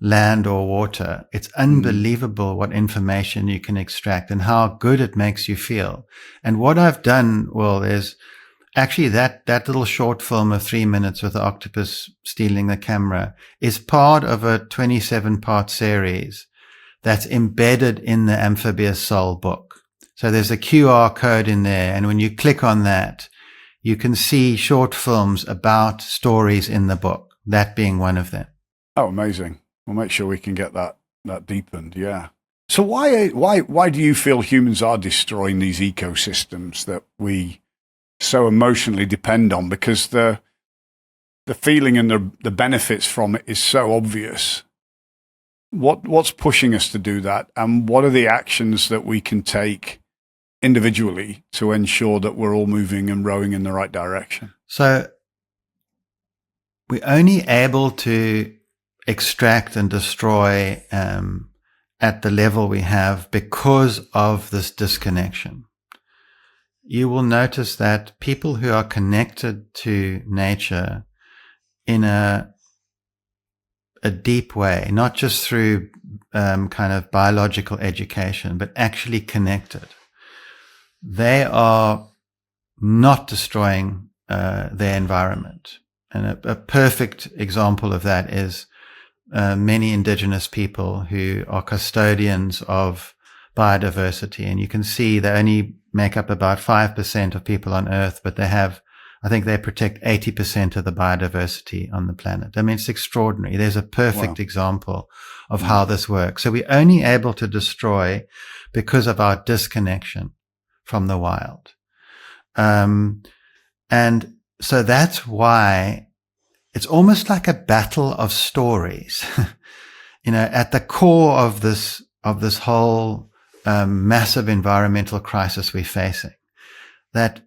land or water, it's unbelievable what information you can extract and how good it makes you feel. And what I've done, Will, is actually that little short film of 3 minutes with the octopus stealing the camera is part of a 27-part series that's embedded in the Amphibious Soul book. So there's a QR code in there, and when you click on that, you can see short films about stories in the book, that being one of them. Oh, amazing. We'll make sure we can get that deepened, yeah. So why do you feel humans are destroying these ecosystems that we so emotionally depend on? Because the feeling and the benefits from it is so obvious. What's pushing us to do that, and what are the actions that we can take individually to ensure that we're all moving and rowing in the right direction? So we're only able to extract and destroy at the level we have because of this disconnection. You will notice that people who are connected to nature in a deep way, not just through kind of biological education, but actually connected, they are not destroying their environment. And a perfect example of that is many indigenous people who are custodians of biodiversity. And you can see they only make up about 5% of people on Earth, but I think they protect 80% of the biodiversity on the planet. I mean, it's extraordinary. There's a perfect example of how this works. So we're only able to destroy because of our disconnection from the wild. And so that's why it's almost like a battle of stories. At the core of this whole massive environmental crisis we're facing, that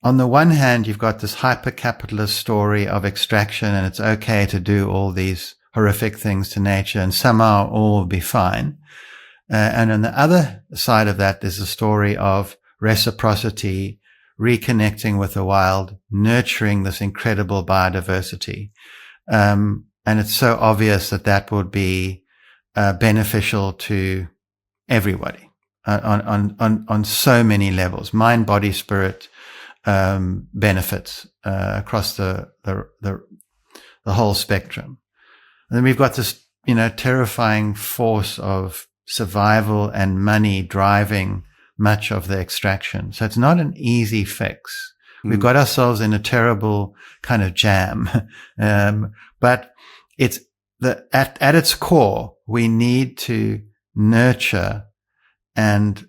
on the one hand, you've got this hyper-capitalist story of extraction, and it's okay to do all these horrific things to nature, and somehow all will be fine. And on the other side of that, there's a story of reciprocity, reconnecting with the wild, nurturing this incredible biodiversity. And it's so obvious that would be beneficial to everybody on so many levels, mind, body, spirit, benefits across the whole spectrum. And then we've got this, terrifying force of survival and money driving much of the extraction. So it's not an easy fix. We've got ourselves in a terrible kind of jam. But it's at its core, we need to nurture and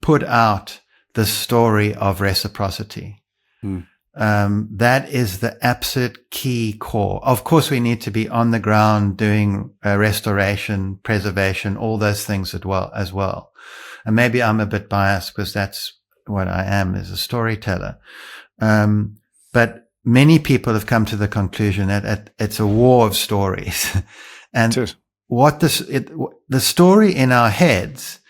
put out the story of reciprocity. That is the absolute key core. Of course, we need to be on the ground doing restoration, preservation, all those things as well. And maybe I'm a bit biased because that's what I am as a storyteller. But many people have come to the conclusion that it's a war of stories. And the story in our heads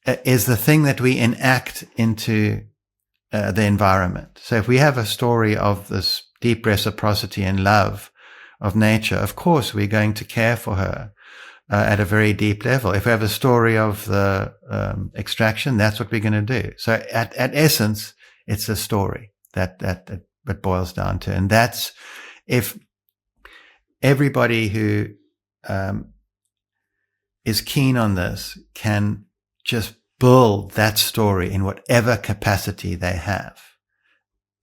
is the thing that we enact into the environment. So if we have a story of this deep reciprocity and love of nature, of course we're going to care for her at a very deep level. If we have a story of the extraction, that's what we're going to do. So at essence, it's a story that it boils down to. And that's if everybody who is keen on this can just build that story in whatever capacity they have,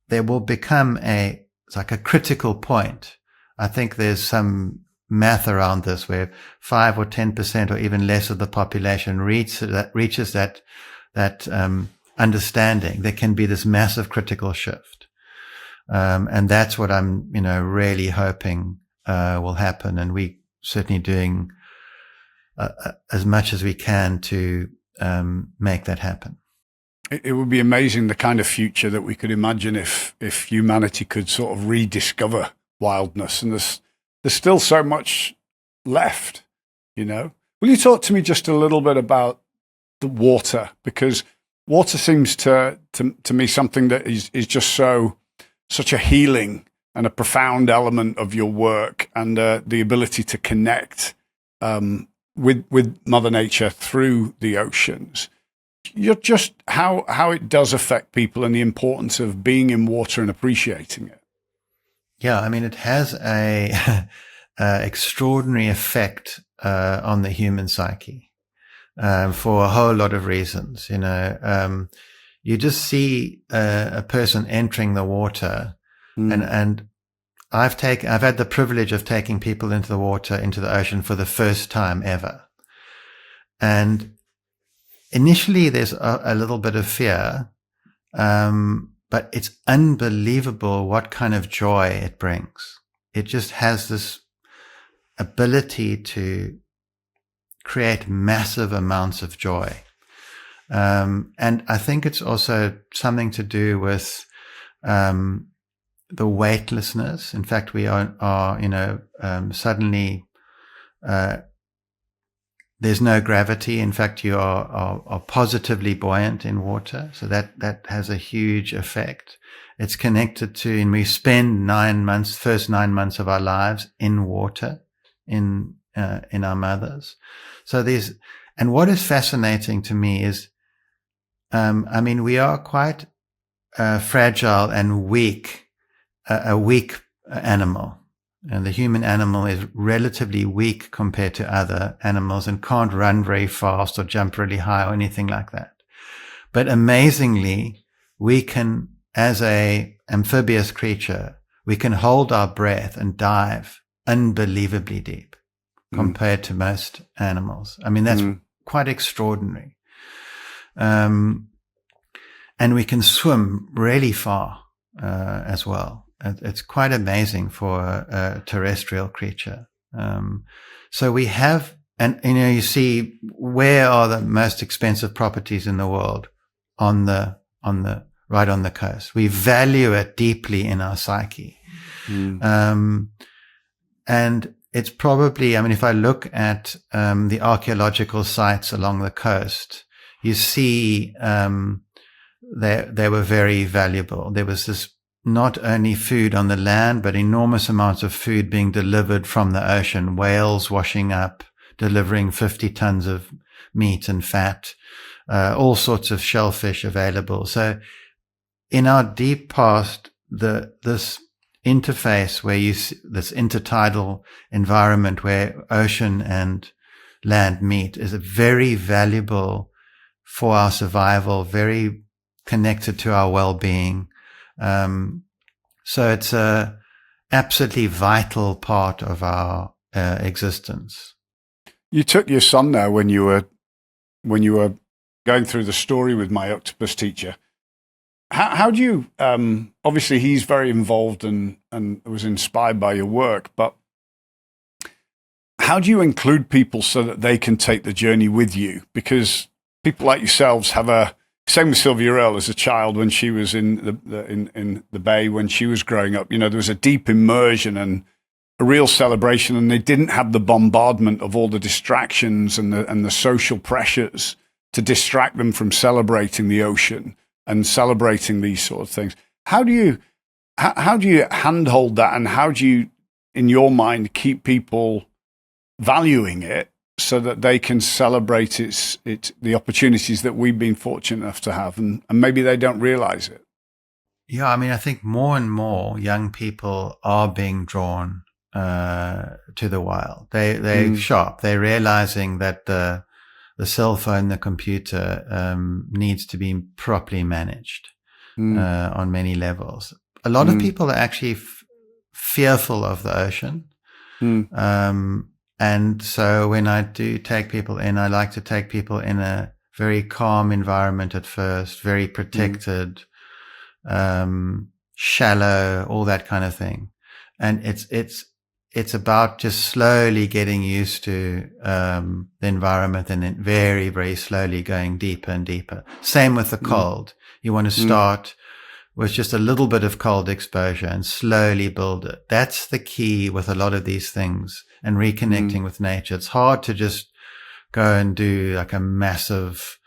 there will become it's like a critical point. I think there's some math around this where 5 or 10% or even less of the population reaches that understanding. There can be this massive critical shift. And that's what I'm, really hoping, will happen. And we certainly doing as much as we can to make that happen. It would be amazing the kind of future that we could imagine if humanity could sort of rediscover wildness. And there's still so much left, Will you talk to me just a little bit about the water? Because water seems to me something that is just such a healing and a profound element of your work, and the ability to connect with Mother Nature through the oceans. You're just how it does affect people and the importance of being in water and appreciating it. Yeah, I mean, it has a extraordinary effect on the human psyche for a whole lot of reasons. You just see a person entering the water, and I've had the privilege of taking people into the ocean for the first time ever. And initially there's a little bit of fear, but it's unbelievable what kind of joy it brings. It just has this ability to create massive amounts of joy. And I think it's also something to do with the weightlessness. In fact, we are suddenly there's no gravity. In fact, you are positively buoyant in water. So that has a huge effect. It's connected to, and we spend first 9 months of our lives in water, in our mothers. So and what is fascinating to me is, we are quite fragile and weak, a weak animal. And the human animal is relatively weak compared to other animals and can't run very fast or jump really high or anything like that. But amazingly, we can, as a amphibious creature, we can hold our breath and dive unbelievably deep compared to most animals. I mean, that's quite extraordinary. And we can swim really far as well. It's quite amazing for a terrestrial creature. So we have, and you see, where are the most expensive properties in the world? Right on the coast. We value it deeply in our psyche. And it's probably, if I look at the archaeological sites along the coast, you see they were very valuable. There was this not only food on the land, but enormous amounts of food being delivered from the ocean, whales washing up, delivering 50 tons of meat and fat, all sorts of shellfish available. So in our deep past, this interface where you see this intertidal environment where ocean and land meat is very valuable for our survival, very connected to our well-being. So it's a absolutely vital part of our existence. You took your son there when you were going through the story with my octopus teacher. How do you? Obviously, he's very involved and was inspired by your work, but how do you include people so that they can take the journey with you? Because people like yourselves have a same with Sylvia Earle as a child when she was in the Bay when she was growing up. You know, there was a deep immersion and a real celebration, and they didn't have the bombardment of all the distractions and the social pressures to distract them from celebrating the ocean and celebrating these sort of things. How do you handhold that, and how do you, in your mind, keep people valuing it so that they can celebrate the opportunities that we've been fortunate enough to have, and maybe they don't realize it? Yeah, I mean, I think more and more young people are being drawn to the wild. They're sharp. They're realizing that the cell phone, the computer, needs to be properly managed on many levels. A lot of people are actually fearful of the ocean. And so when I do take people in, I like to take people in a very calm environment at first, very protected, shallow, all that kind of thing. And it's about just slowly getting used to the environment, and then very, very slowly going deeper and deeper. Same with the cold. You want to start with just a little bit of cold exposure and slowly build it. That's the key with a lot of these things, and reconnecting with nature. It's hard to just go and do like a massive,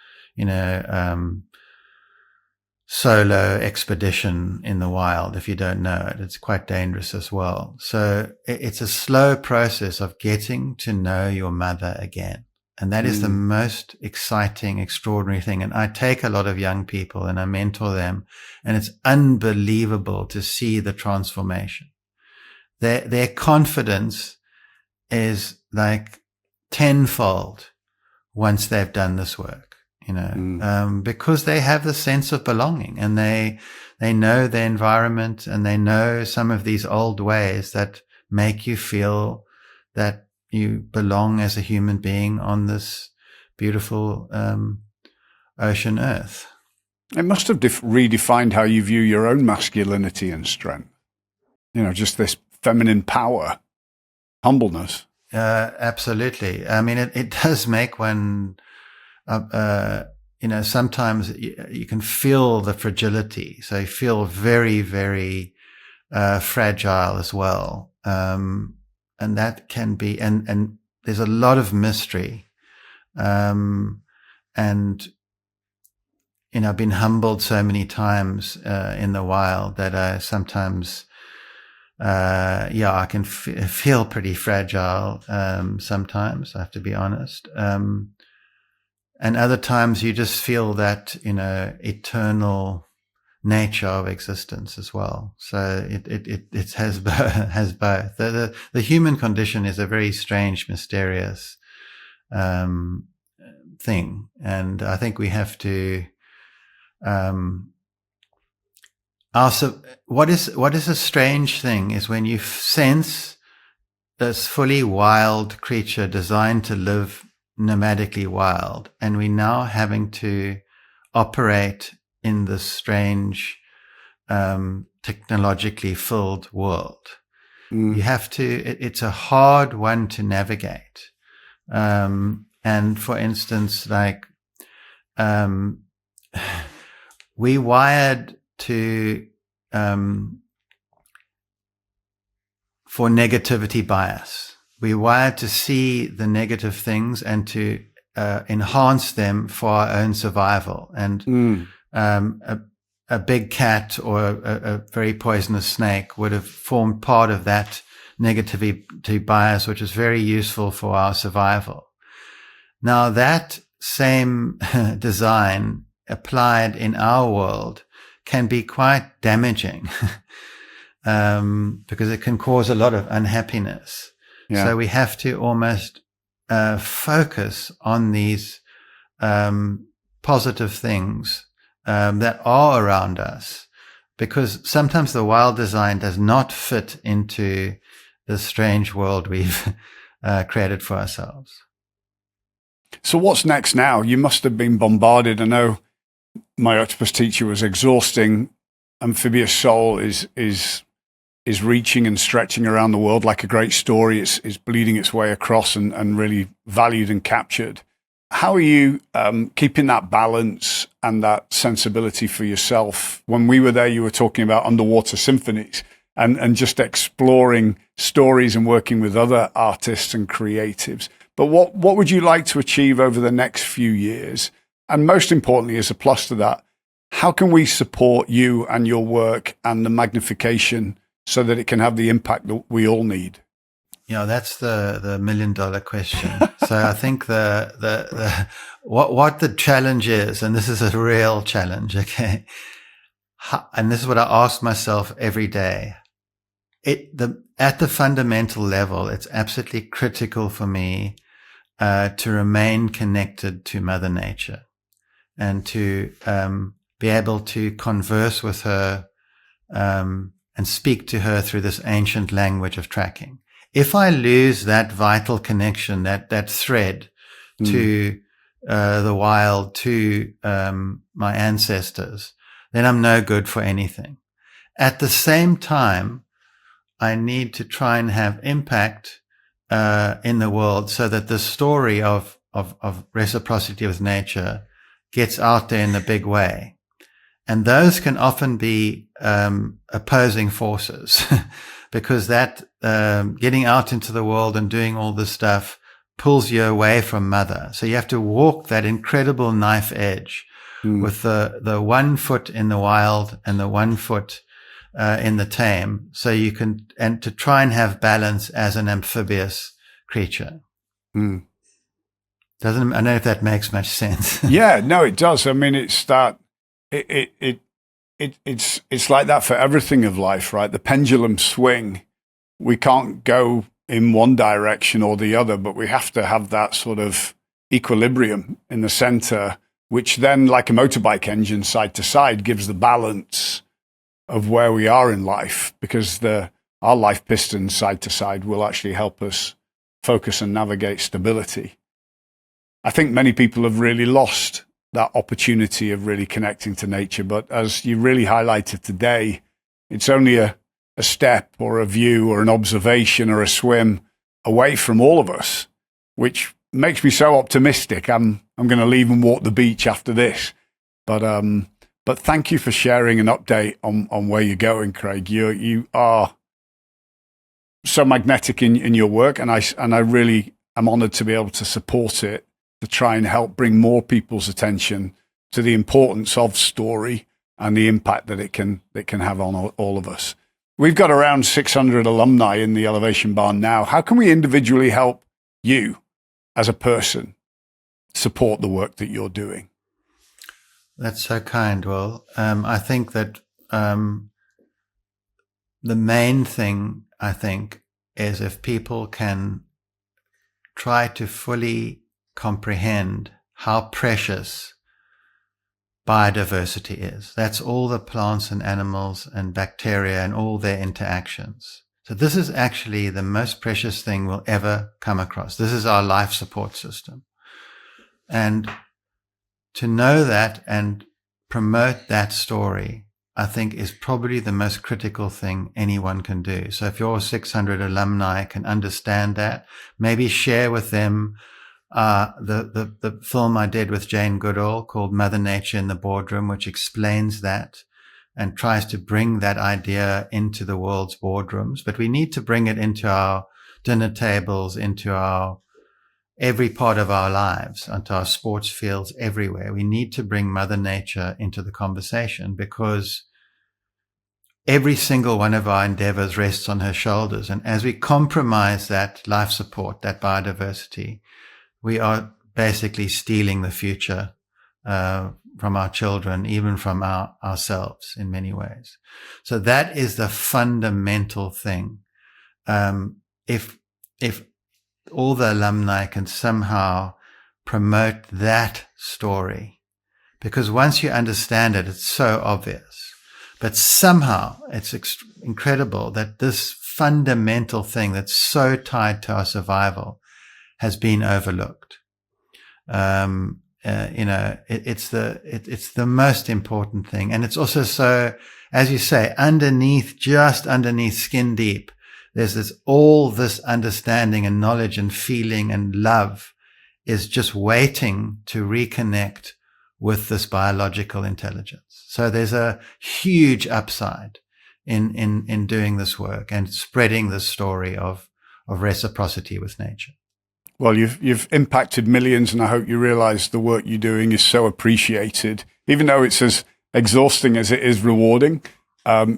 solo expedition in the wild if you don't know it. It's quite dangerous as well. So it's a slow process of getting to know your mother again. And that is the most exciting, extraordinary thing. And I take a lot of young people and I mentor them, and it's unbelievable to see the transformation. Their confidence is like tenfold once they've done this work, because they have the sense of belonging, and they know their environment, and they know some of these old ways that make you feel that you belong as a human being on this beautiful ocean earth. It must have redefined how you view your own masculinity and strength. Just this feminine power, humbleness. Absolutely. I mean, it does make one, sometimes you can feel the fragility. So you feel very, very fragile as well. And that can be, and there's a lot of mystery. And, I've been humbled so many times in the wild that I sometimes, I can feel pretty fragile sometimes, I have to be honest. And other times you just feel that, eternal nature of existence as well. So it has both. The human condition is a very strange, mysterious thing, and I think we have to what is a strange thing is when you sense this fully wild creature designed to live nomadically wild, and we're now having to operate in this strange, technologically filled world. You have to, it's a hard one to navigate. And for instance, like, we wired to, for negativity bias. We wired to see the negative things and to, enhance them for our own survival. And, a big cat or a very poisonous snake would have formed part of that negativity bias, which is very useful for our survival. Now, that same design applied in our world can be quite damaging because it can cause a lot of unhappiness. Yeah. So we have to almost focus on these positive things that are around us, because sometimes the wild design does not fit into the strange world we've created for ourselves. So what's next now? You must have been bombarded. I know my octopus teacher was exhausting. Amphibious Soul is reaching and stretching around the world like a great story. It's bleeding its way across and really valued and captured. How are you keeping that balance and that sensibility for yourself? When we were there, you were talking about underwater symphonies and just exploring stories and working with other artists and creatives. But what would you like to achieve over the next few years? And most importantly, as a plus to that, how can we support you and your work and the magnification so that it can have the impact that we all need? Yeah, that's the $1 million question. So I think what the challenge is, and this is a real challenge, okay? And this is what I ask myself every day. At the fundamental level, it's absolutely critical for me to remain connected to Mother Nature and to be able to converse with her and speak to her through this ancient language of tracking. If I lose that vital connection, that thread to the wild, to my ancestors, then I'm no good for anything. At the same time, I need to try and have impact in the world so that the story of reciprocity with nature gets out there in a big way. And those can often be opposing forces because that getting out into the world and doing all this stuff pulls you away from Mother. So you have to walk that incredible knife edge with the 1 foot in the wild and the 1 foot in the tame, so you can, and to try and have balance as an amphibious creature. I don't know if that makes much sense. Yeah, no, it does. I mean, it's that it's like that for everything of life, right? The pendulum swing. We can't go in one direction or the other, but we have to have that sort of equilibrium in the center, which then, like a motorbike engine, side to side, gives the balance of where we are in life, because our life piston side to side will actually help us focus and navigate stability. I think many people have really lost that opportunity of really connecting to nature, but as you really highlighted today, it's only a step or a view or an observation or a swim away from all of us, which makes me so optimistic. I'm going to leave and walk the beach after this, but thank you for sharing an update on where you're going, Craig. You are so magnetic in your work, and I really am honored to be able to support it, to try and help bring more people's attention to the importance of story and the impact that it can have on all of us. We've got around 600 alumni in the Elevation Barn now. How can we individually help you as a person support the work that you're doing? That's so kind, Will. I think that the main thing, I think, is if people can try to fully comprehend how precious biodiversity is. That's all the plants and animals and bacteria and all their interactions. So this is actually the most precious thing we'll ever come across. This is our life support system. And to know that and promote that story, I think, is probably the most critical thing anyone can do. So if your 600 alumni can understand that, maybe share with them the film I did with Jane Goodall called Mother Nature in the Boardroom, which explains that and tries to bring that idea into the world's boardrooms. But we need to bring it into our dinner tables, into our every part of our lives, onto our sports fields, everywhere. We need to bring Mother Nature into the conversation, because every single one of our endeavors rests on her shoulders. And as we compromise that life support, that biodiversity, we are basically stealing the future from our children, even from ourselves in many ways. So that is the fundamental thing. If all the alumni can somehow promote that story. Because once you understand it, it's so obvious. But somehow it's incredible that this fundamental thing that's so tied to our survival has been overlooked. It's the most important thing. And it's also so, as you say, just underneath skin deep, there's all this understanding and knowledge and feeling and love is just waiting to reconnect with this biological intelligence. So there's a huge upside in doing this work and spreading this story of reciprocity with nature. Well, you've impacted millions, and I hope you realize the work you're doing is so appreciated. Even though it's as exhausting as it is rewarding,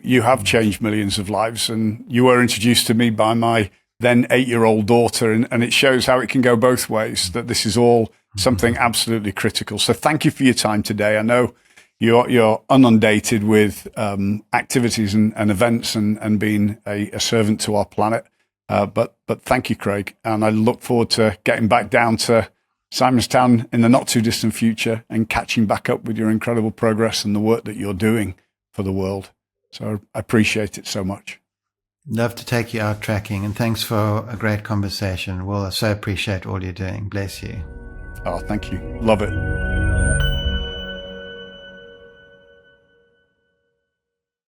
you have changed millions of lives, and you were introduced to me by my then 8-year-old daughter, and it shows how it can go both ways, that this is all something absolutely critical. So thank you for your time today. I know you're inundated with activities and events and being a servant to our planet. But thank you, Craig. And I look forward to getting back down to Simonstown in the not too distant future and catching back up with your incredible progress and the work that you're doing for the world. So I appreciate it so much. Love to take you out tracking, and thanks for a great conversation. Well, I so appreciate all you're doing. Bless you. Oh, thank you. Love it.